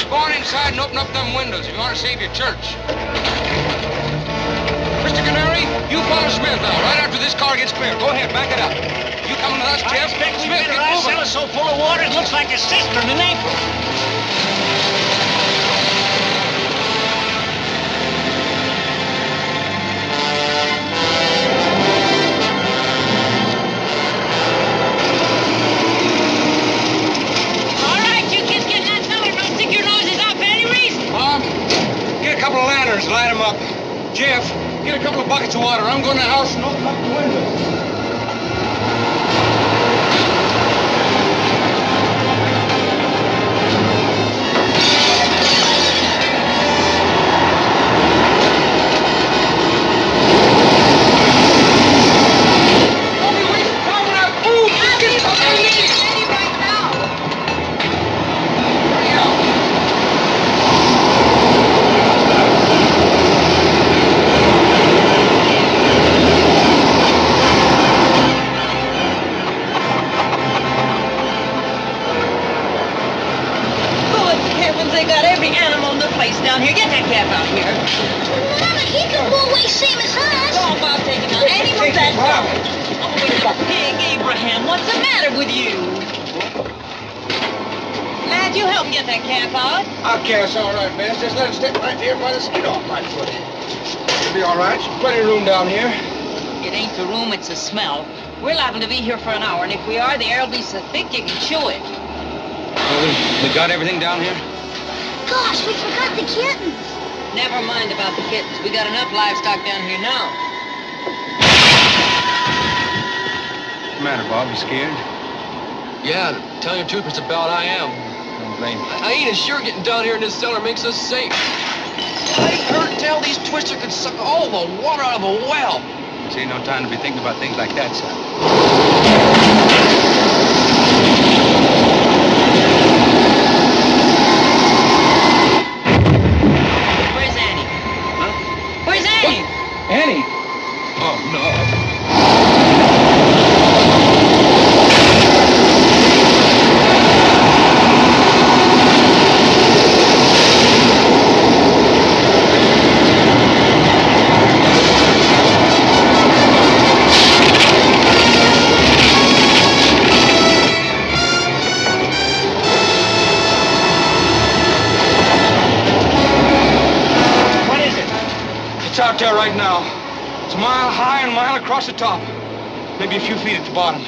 go on inside and open up them windows if you want to save your church. Mr. Canary, you follow Smith now, right after this car gets clear. Go ahead, back it up. You coming with us, Jeff? Smith, get moving. Cellar so full of water, it looks like a cistern in April. Light them up. Jeff, get a couple of buckets of water. I'm going to the house and open up the windows. Down here, get that calf out here. Mama, he can pull away same as us. Go on, Bob, take him out. Any of that dog. Oh, you pig, Abraham, what's the matter with you? Lad, you help me get that calf out. Okay, it's all right, Bess. Just let it stick right here by the skin off my foot. It'll be all right. There's plenty of room down here. It ain't the room, it's the smell. We're liable to be here for an hour, and if we are, the air will be so thick you can chew it. Well, we got everything down here? Gosh, we forgot the kittens. Never mind about the kittens. We got enough livestock down here now. What's the matter, Bob? You scared? Yeah, to tell you the truth, Mr. Ballot, I am. Don't blame you. I ain't as sure getting down here in this cellar makes us safe. I heard tell these twisters could suck all the water out of a well. This ain't no time to be thinking about things like that, son. Annie! Oh, no. What is it? It's out there right now. It's a mile high and a mile across the top. Maybe a few feet at the bottom.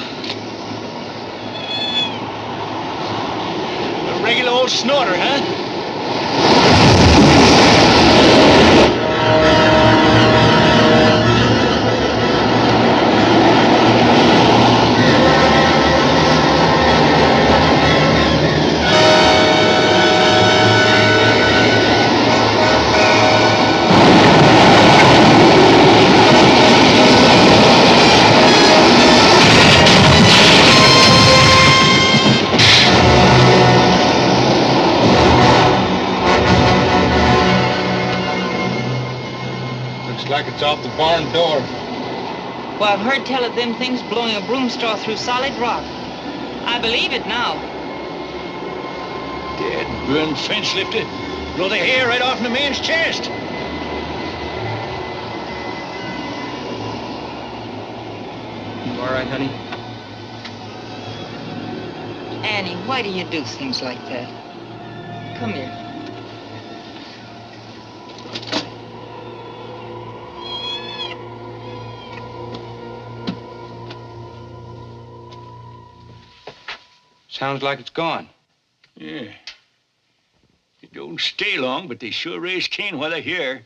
A regular old snorter, huh? Like it's off the barn door. Well, I've heard tell of them things blowing a broom straw through solid rock. I believe it now. Dead, burned fence lifter. Blow the hair right off the man's chest. You all right, honey? Annie, why do you do things like that? Come here. Sounds like it's gone. Yeah. It don't stay long, but they sure raise Cain while they're here.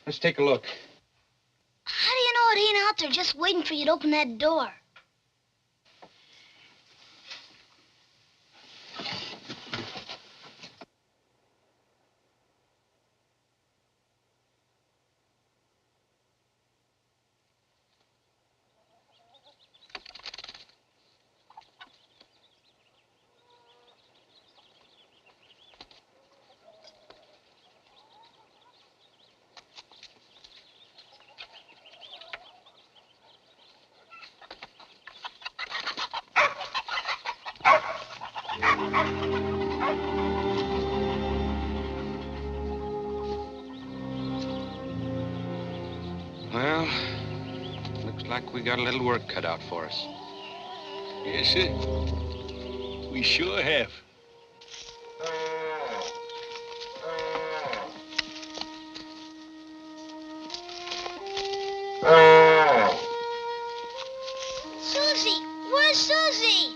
Let's take a look. How do you know it ain't out there just waiting for you to open that door? Well, looks like we got a little work cut out for us. Yes, sir. We sure have. Susie! Where's Susie?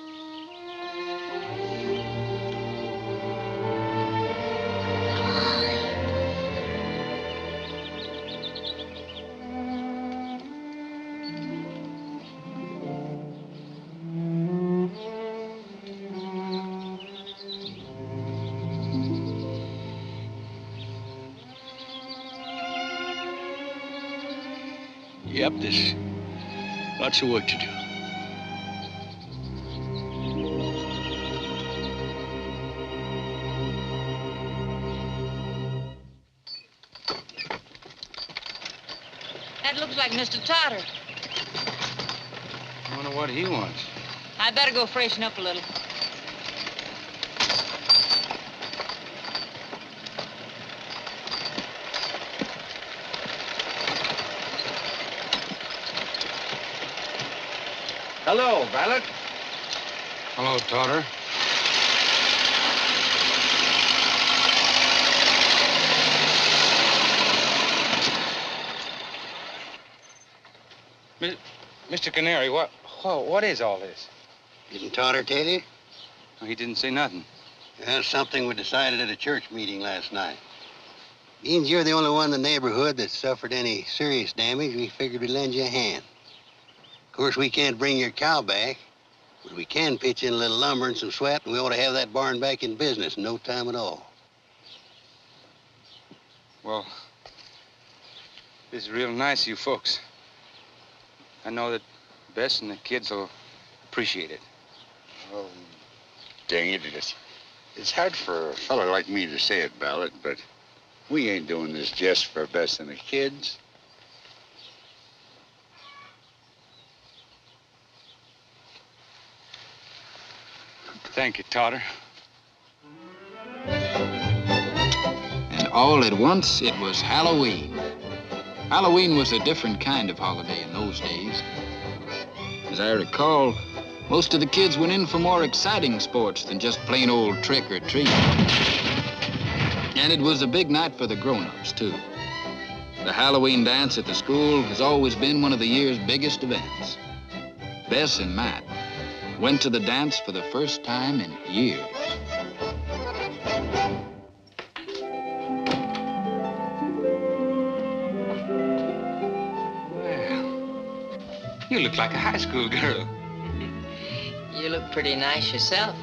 Yep, there's lots of work to do. That looks like Mr. Totter. I wonder what he wants. I better go freshen up a little. Hello, Ballot. Hello, Totter. Mr. Canary, what is all this? Didn't Totter tell you? Oh, he didn't say nothing. That's something we decided at a church meeting last night. Means you're the only one in the neighborhood that suffered any serious damage. We figured we'd lend you a hand. Of course, we can't bring your cow back, but we can pitch in a little lumber and some sweat, and we ought to have that barn back in business in no time at all. Well, this is real nice of you folks. I know that Bess and the kids will appreciate it. Oh, dang it. It's hard for a fellow like me to say it, Ballot, but we ain't doing this just for Bess and the kids. Thank you, Totter. And all at once, it was Halloween. Halloween was a different kind of holiday in those days. As I recall, most of the kids went in for more exciting sports than just plain old trick or treat. And it was a big night for the grown-ups, too. The Halloween dance at the school has always been one of the year's biggest events. Bess and Matt went to the dance for the first time in years. You look like a high school girl. You look pretty nice yourself.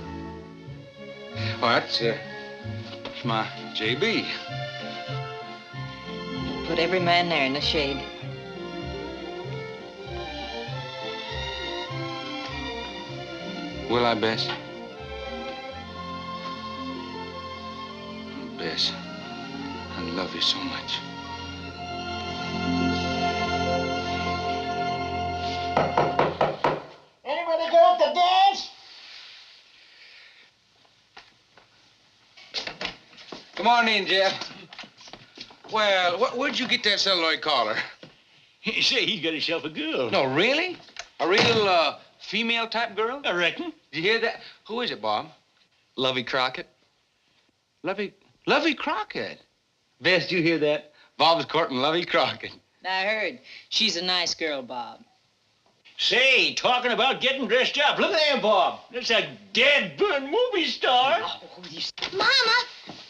Oh, that's my JB. Put every man there in the shade. Will I, Bess? Bess, I love you so much. Anybody go to the dance? Come on in, Jeff. Well, where'd you get that celluloid collar? He say he's got himself a girl. No, really? A real female-type girl? I reckon. Did you hear that? Who is it, Bob? Lovey Crockett. Lovey Crockett. Bess, did you hear that? Bob's courting Lovey Crockett. I heard. She's a nice girl, Bob. Say, talking about getting dressed up. Look at that, Bob. That's a dead burn movie star. Mama!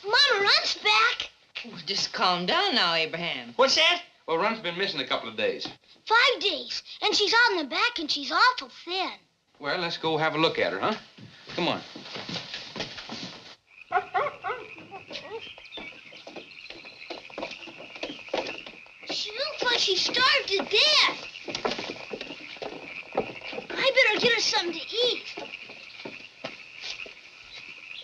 Mama, Run's back. Well, just calm down now, Abraham. What's that? Well, Run's been missing a couple of days. 5 days, and she's out in the back, and she's awful thin. Well, let's go have a look at her, huh? Come on. She looks like she's starved to death. I better get her something to eat.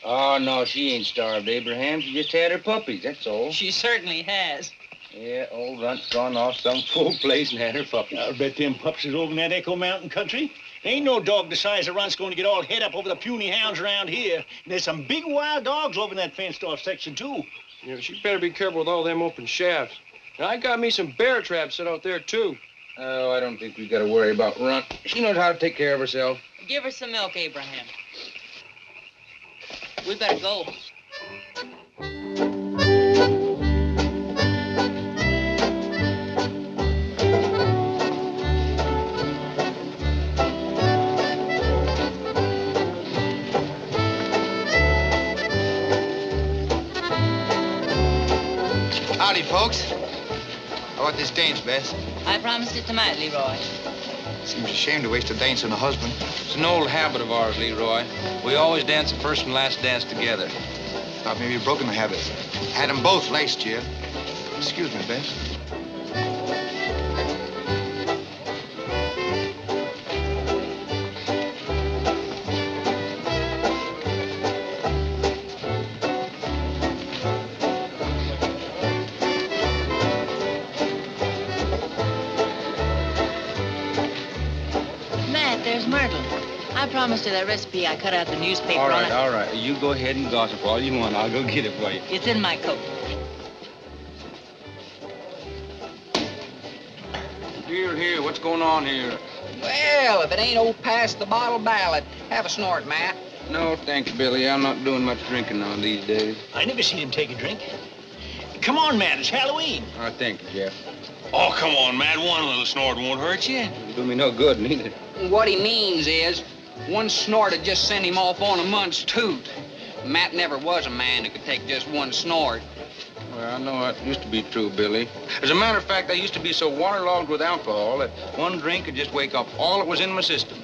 Oh, no, she ain't starved, Abraham. She just had her puppies, that's all. She certainly has. Yeah, old Runt's gone off some full place and had her puppies. I'll bet them pups is over in that Echo Mountain country. There ain't no dog the size of Runt's going to get all head up over the puny hounds around here. And there's some big wild dogs over in that fenced-off section, too. Yeah, she better be careful with all them open shafts. And I got me some bear traps set out there, too. Oh, I don't think we got to worry about Runt. She knows how to take care of herself. Give her some milk, Abraham. We better go. Howdy, folks. How about this dance, Bess? I promised it to Matt, Leroy. Seems a shame to waste a dance on a husband. It's an old habit of ours, Leroy. We always dance the first and last dance together. Thought maybe you'd broken the habit. Had them both last year. Excuse me, Bess. There's Myrtle. I promised her that recipe I cut out the newspaper All on right, it. all right. You go ahead and gossip all you want. I'll go get it for you. It's in my coat. Here, what's going on here? Well, if it ain't old past the bottle Ballot, have a snort, Matt. No, thanks, Billy. I'm not doing much drinking on these days. I never seen him take a drink. Come on, Matt, it's Halloween. All right, thank you, Jeff. Oh, come on, Matt. One little snort won't hurt you. It'll do me no good, neither. What he means is, one snort would just send him off on a month's toot. Matt never was a man who could take just one snort. Well, I know that used to be true, Billy. As a matter of fact, I used to be so waterlogged with alcohol that one drink could just wake up all that was in my system.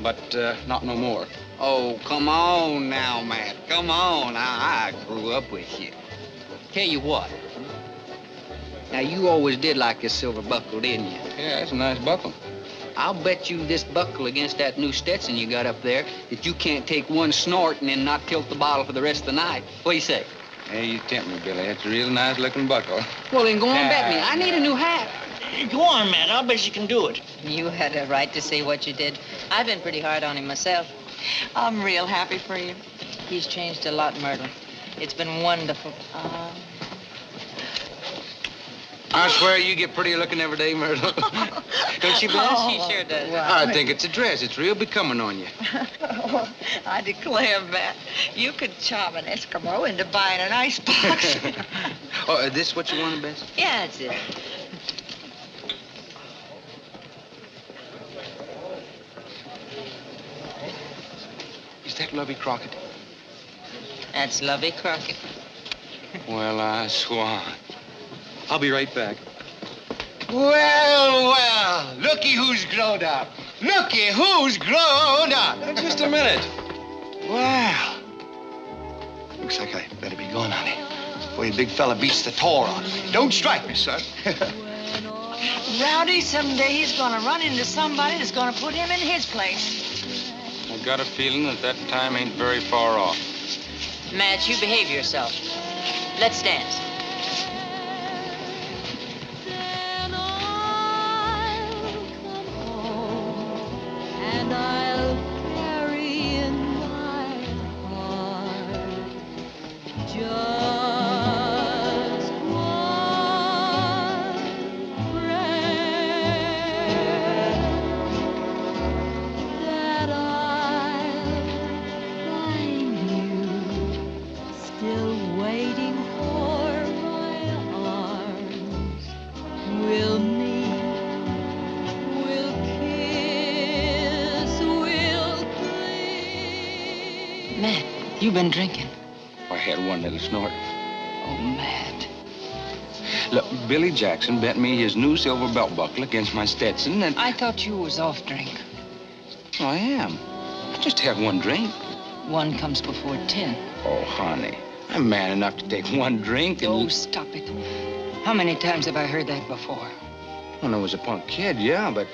But not no more. Oh, come on now, Matt. Come on. I grew up with you. Tell you what. Now, you always did like this silver buckle, didn't you? Yeah, it's a nice buckle. I'll bet you this buckle against that new Stetson you got up there that you can't take one snort and then not tilt the bottle for the rest of the night. What do you say? Hey, you tempt me, Billy. That's a real nice-looking buckle. Well, then go on, bet me. I need a new hat. Go on, Matt. I'll bet you can do it. You had a right to say what you did. I've been pretty hard on him myself. I'm real happy for you. He's changed a lot, Myrtle. It's been wonderful. I swear you get prettier looking every day, Myrtle. Don't you, Bess? She sure does. I think it's a dress. It's real becoming on you. I declare, Matt, you could charm an Eskimo into buying an icebox. Oh, is this what you wanted, Bess? Yeah, that's it. Is that Lovey Crockett? That's Lovey Crockett. Well, I swan. I'll be right back. Well, looky who's grown up. Looky who's grown up. Just a minute. Well, looks like I better be going, honey, before your big fella beats the tar on me. Don't strike me, son. Rowdy, someday he's gonna run into somebody that's gonna put him in his place. I got a feeling that time ain't very far off. Matt, you behave yourself. Let's dance. And I'll carry in my heart just one prayer that I'll find you still waiting for my arms. We'll meet, we'll kiss, we'll cling. Matt, you've been drinking. I had one little snort. Oh, Matt. Look, Billy Jackson bet me his new silver belt buckle against my Stetson, and... I thought you was off drink. Oh, I am. I just had one drink. One comes before 10. Oh, honey, I'm man enough to take one drink and... Oh, stop it. How many times have I heard that before? When I was a punk kid, yeah, but...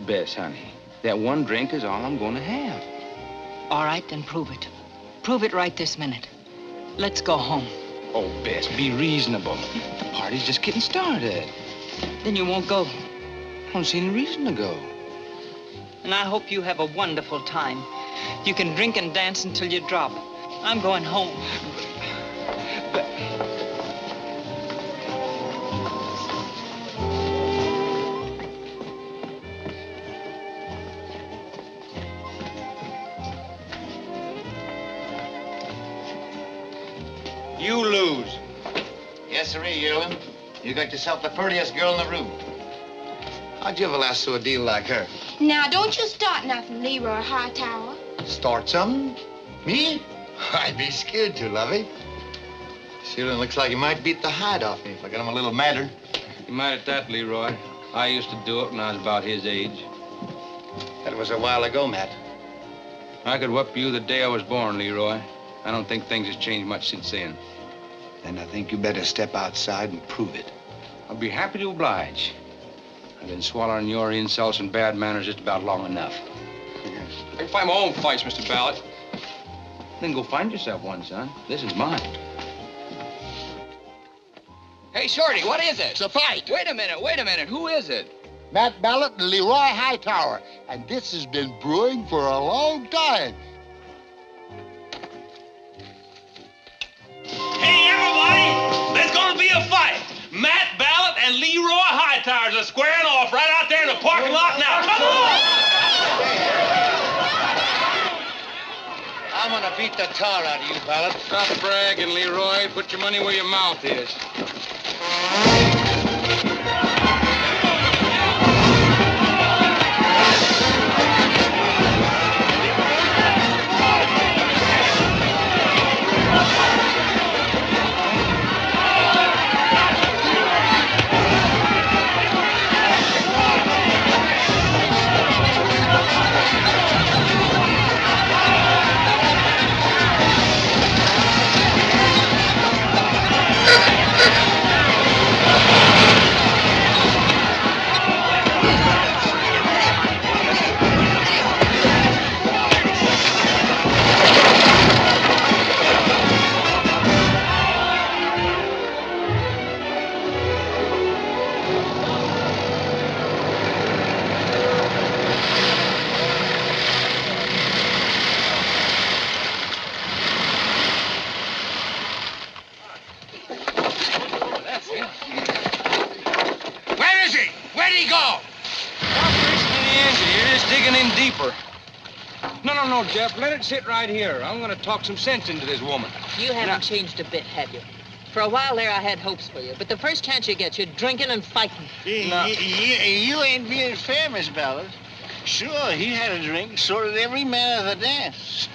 Bess, honey, that one drink is all I'm gonna have. All right, then prove it. Prove it right this minute. Let's go home. Oh, Bess, be reasonable. The party's just getting started. Then you won't go. I don't see any reason to go. And I hope you have a wonderful time. You can drink and dance until you drop. I'm going home. You lose. Yes, sir, Yearling. You got yourself the prettiest girl in the room. How'd you ever lasso a deal like her? Now, don't you start nothing, Leroy Hytower. Start something? Me? I'd be scared to, lovey. Sheridan looks like he might beat the hide off me if I got him a little madder. You might at that, Leroy. I used to do it when I was about his age. That was a while ago, Matt. I could whoop you the day I was born, Leroy. I don't think things have changed much since then. Then I think you better step outside and prove it. I'll be happy to oblige. I've been swallowing your insults and bad manners just about long enough. I can find my own fights, Mr. Ballot. Then go find yourself one, son. This is mine. Hey, Shorty, what is it? It's a fight. Wait a minute. Who is it? Matt Ballot and Leroy Hytower. And this has been brewing for a long time. Hey, everybody! There's gonna be a fight. Matt Ballot and Leroy Hytowers are squaring off right out there in the parking lot now. Come on! I'm gonna beat the tar out of you, Ballot. Stop bragging, Leroy. Put your money where your mouth is. No, Jeff, let it sit right here. I'm going to talk some sense into this woman. You haven't changed a bit, have you? For a while there, I had hopes for you. But the first chance you get, you're drinking and fighting. You ain't being fair, Miss Ballard. Sure, he had a drink. So did every man at the dance.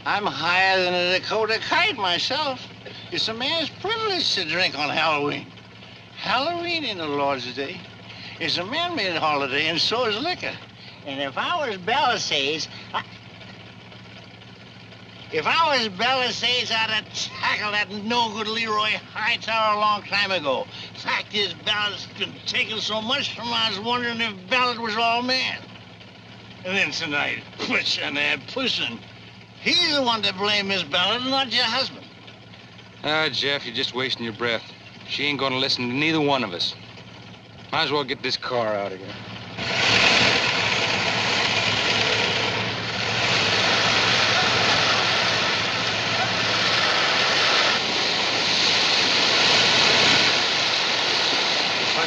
I'm higher than a Dakota kite myself. It's a man's privilege to drink on Halloween. Halloween ain't the Lord's Day. It's a man-made holiday, and so is liquor. And if I was Bellasays, I'd have tackled that no-good Leroy Hytower a long time ago. Fact is, Ballard's been taking so much from me, I was wondering if Ballard was all man. And then tonight, pushing and pushing. He's the one to blame, Miss Ballard, not your husband. Jeff, you're just wasting your breath. She ain't gonna listen to neither one of us. Might as well get this car out of here.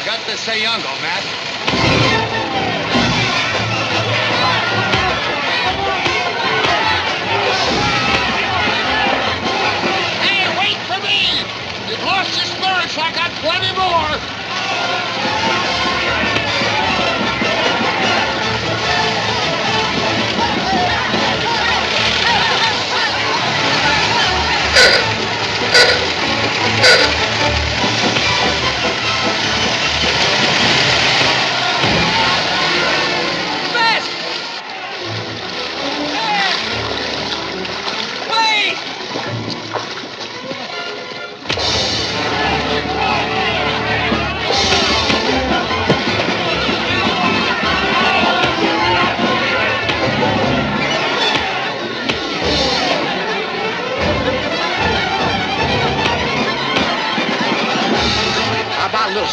Got to say youngo, Matt. Hey, wait for me! You've lost your spirits. I got plenty more.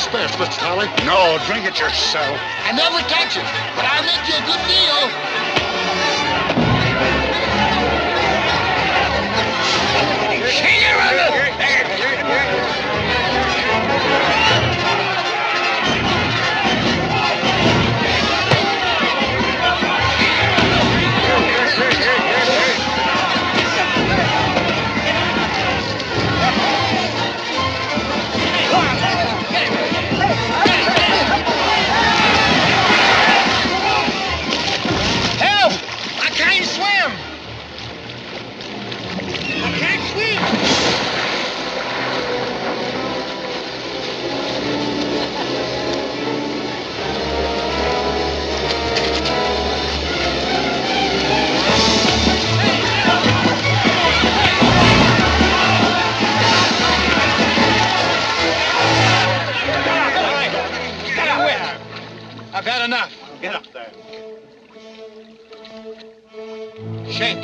spare, Mr. Charlie. No, drink it yourself. I never touch it, but I'll make you a good deal. Help! I can't swim! I can't swim! I've had enough. Get up there. Shake.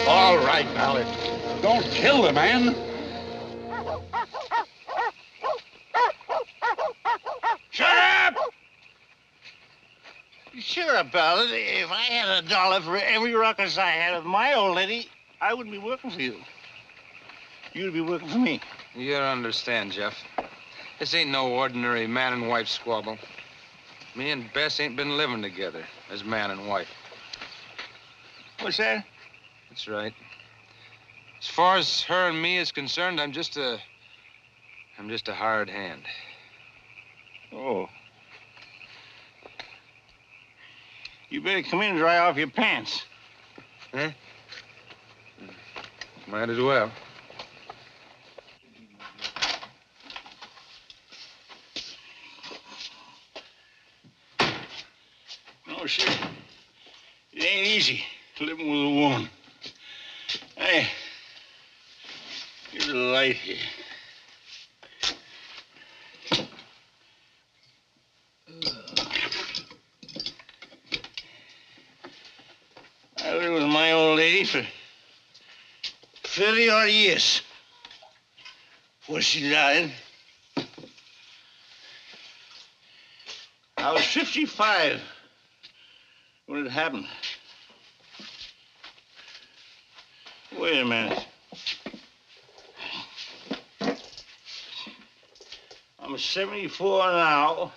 All right, Ballot. Don't kill the man. Shut up! Sure about it. If I had $1 for every ruckus I had with my old lady, I wouldn't be working for you. You'd be working for me. You gotta understand, Jeff. This ain't no ordinary man and wife squabble. Me and Bess ain't been living together as man and wife. What's that? That's right. As far as her and me is concerned, I'm just a hired hand. Oh. You better come in and dry off your pants. Huh? Might as well. No, sure. It ain't easy living with a woman. Hey, here's a light here. I lived with my old lady for 30-odd years before she died. I was 55 when it happened. Wait a minute. I'm 74 now.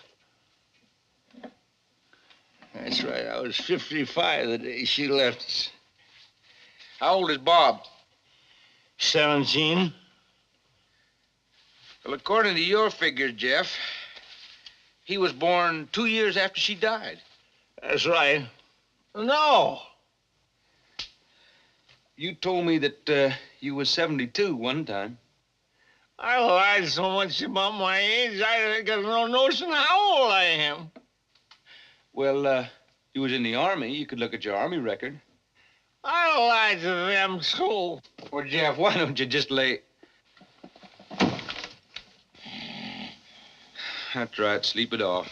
That's right, I was 55 the day she left us. How old is Bob? 17. Well, according to your figures, Jeff, he was born 2 years after she died. That's right. No. You told me that you was 72 one time. I lied so much about my age, I got no notion how old I am. Well, you was in the Army. You could look at your Army record. I lied to them, too. Well, Jeff, why don't you just lay... That's right, sleep it off.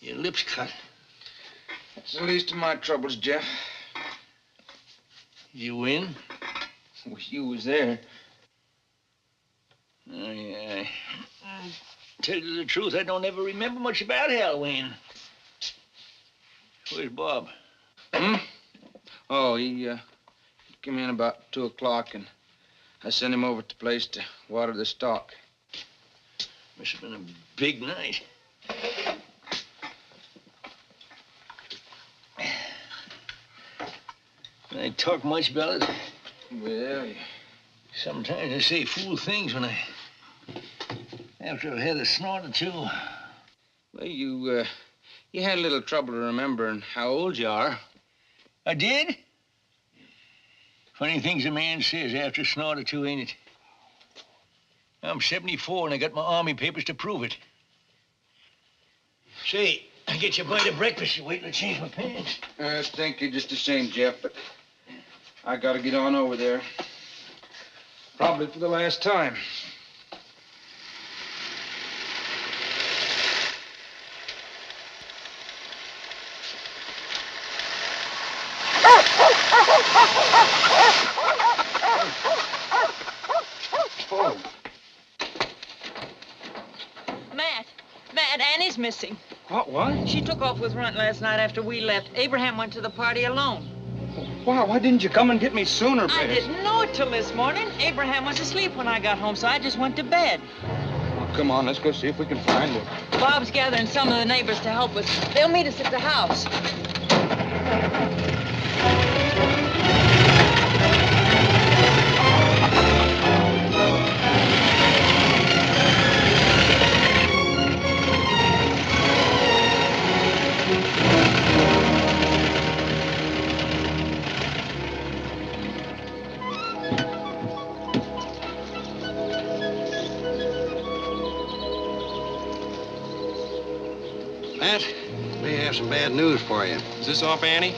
Your lip's cut. It's the least of my troubles, Jeff. You win? Wish you was there. Oh, yeah. Tell you the truth, I don't ever remember much about Halloween. Where's Bob? Hmm? Oh, he came in about 2 o'clock, and I sent him over to the place to water the stock. Must have been a big night. I talk much, Ballot? Well, sometimes I say fool things when after I've had a snort or two. Well, you had a little trouble remembering how old you are. I did? Funny things a man says after a snort or two, ain't it? I'm 74 and I got my army papers to prove it. Say, I get you a bite of breakfast. You wait till I change my pants. Thank you just the same, Jeff, but I gotta get on over there. Probably for the last time. Matt, Annie's missing. What? She took off with Runt last night after we left. Abraham went to the party alone. Wow, why didn't you come and get me sooner, Bess? I didn't know it till this morning. Abraham was asleep when I got home, so I just went to bed. Well, come on, let's go see if we can find her. Bob's gathering some of the neighbors to help us. They'll meet us at the house. Matt, may have some bad news for you. Is this off Annie?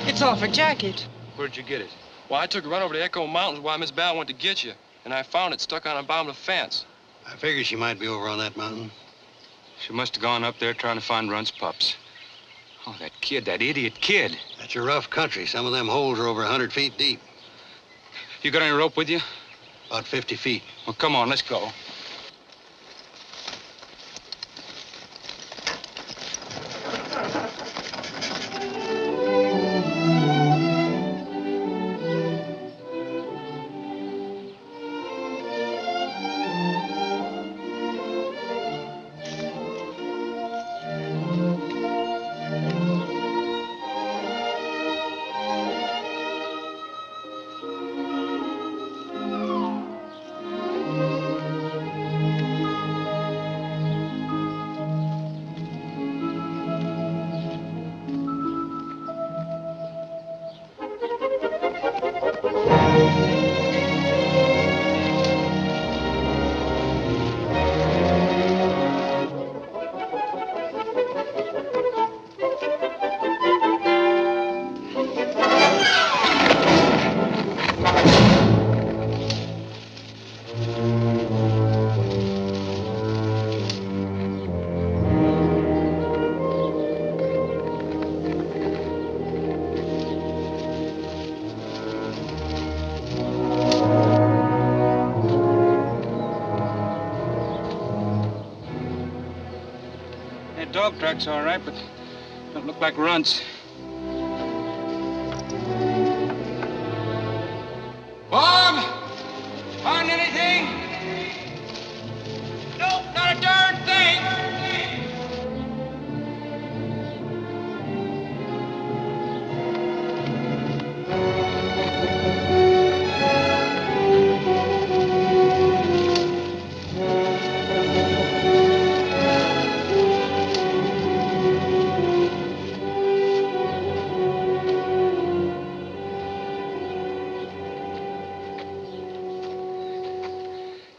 It's off her jacket. Where'd you get it? Well, I took her right over to Echo Mountains while Miss Ballot went to get you, and I found it stuck on the bottom of the fence. I figured she might be over on that mountain. She must have gone up there trying to find Runt's pups. Oh, that kid, that idiot kid. That's a rough country. Some of them holes are over 100 feet deep. You got any rope with you? About 50 feet. Well, come on, let's go. Dog track's all right, but don't look like Runt's. Bob! Find anything? Nope, not a darn thing!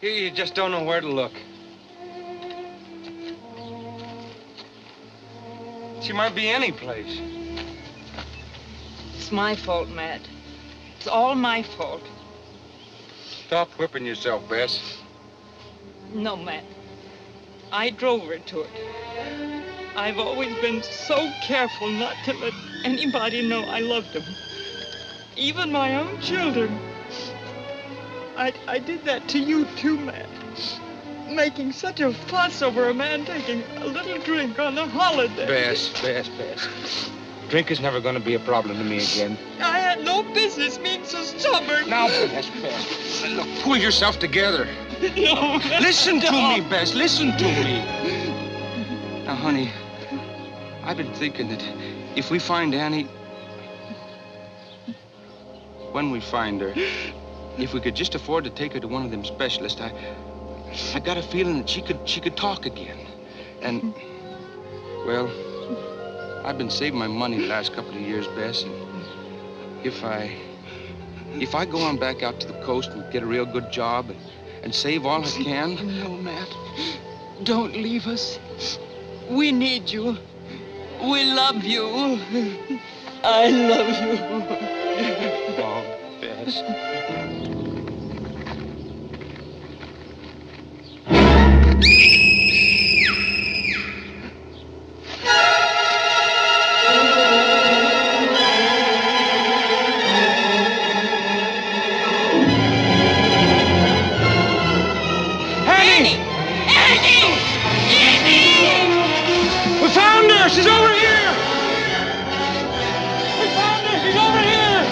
You just don't know where to look. She might be any place. It's my fault, Matt. It's all my fault. Stop whipping yourself, Bess. No, Matt. I drove her to it. I've always been so careful not to let anybody know I loved them. Even my own children. I did that to you, too, Matt. Making such a fuss over a man taking a little drink on a holiday. Bess. Drink is never going to be a problem to me again. I had no business being so stubborn. Now, Bess. Look, pull yourself together. No. Listen to me, Bess. Listen to me. Now, honey, I've been thinking that if we find Annie, when we find her, if we could just afford to take her to one of them specialists, I got a feeling that she could talk again. And, well, I've been saving my money the last couple of years, Bess, and if I go on back out to the coast and get a real good job and save all I can... No, Matt. Don't leave us. We need you. We love you. I love you. Oh, Bess. She's over here! We found her! She's over here!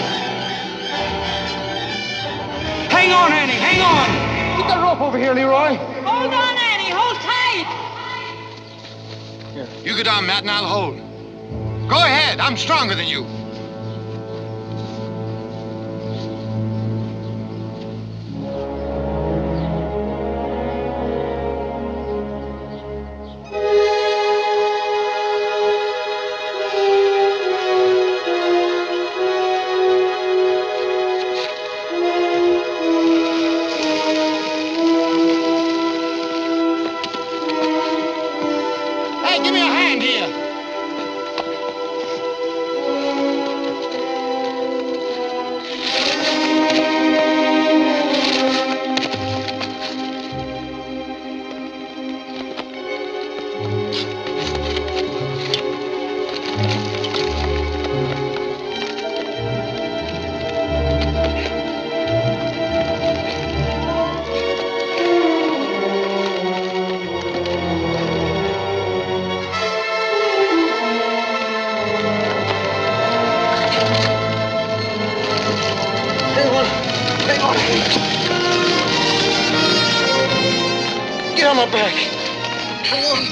Hang on, Annie, hang on! Get that rope over here, Leroy. Hold on, Annie. Hold tight. Here. You get on, Matt, and I'll hold. Go ahead. I'm stronger than you. Get on my back. Come on.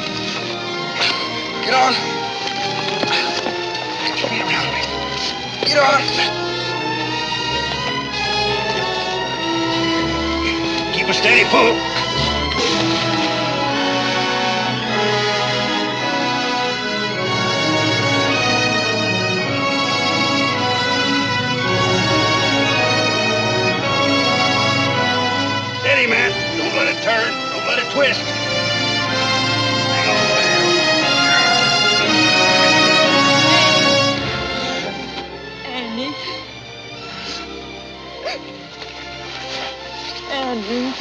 Get on. Get me around me. Get on. Keep a steady pull. Steady, man. Don't let it turn. Don't let it twist. Hang on Annie. Annie.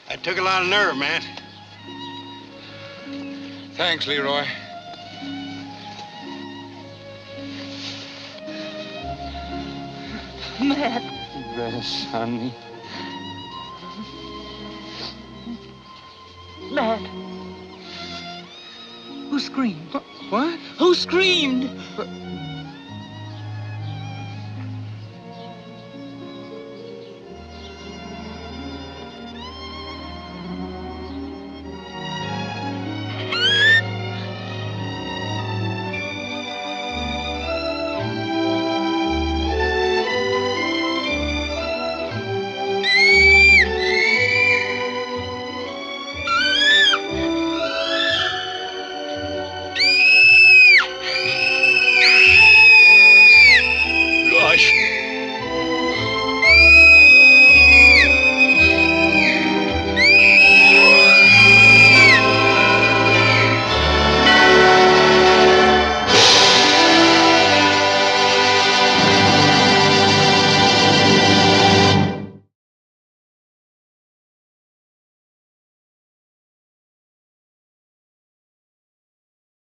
That took a lot of nerve, man. Thanks, Leroy. Matt. Bess, honey. Matt. Who screamed? What? Who screamed?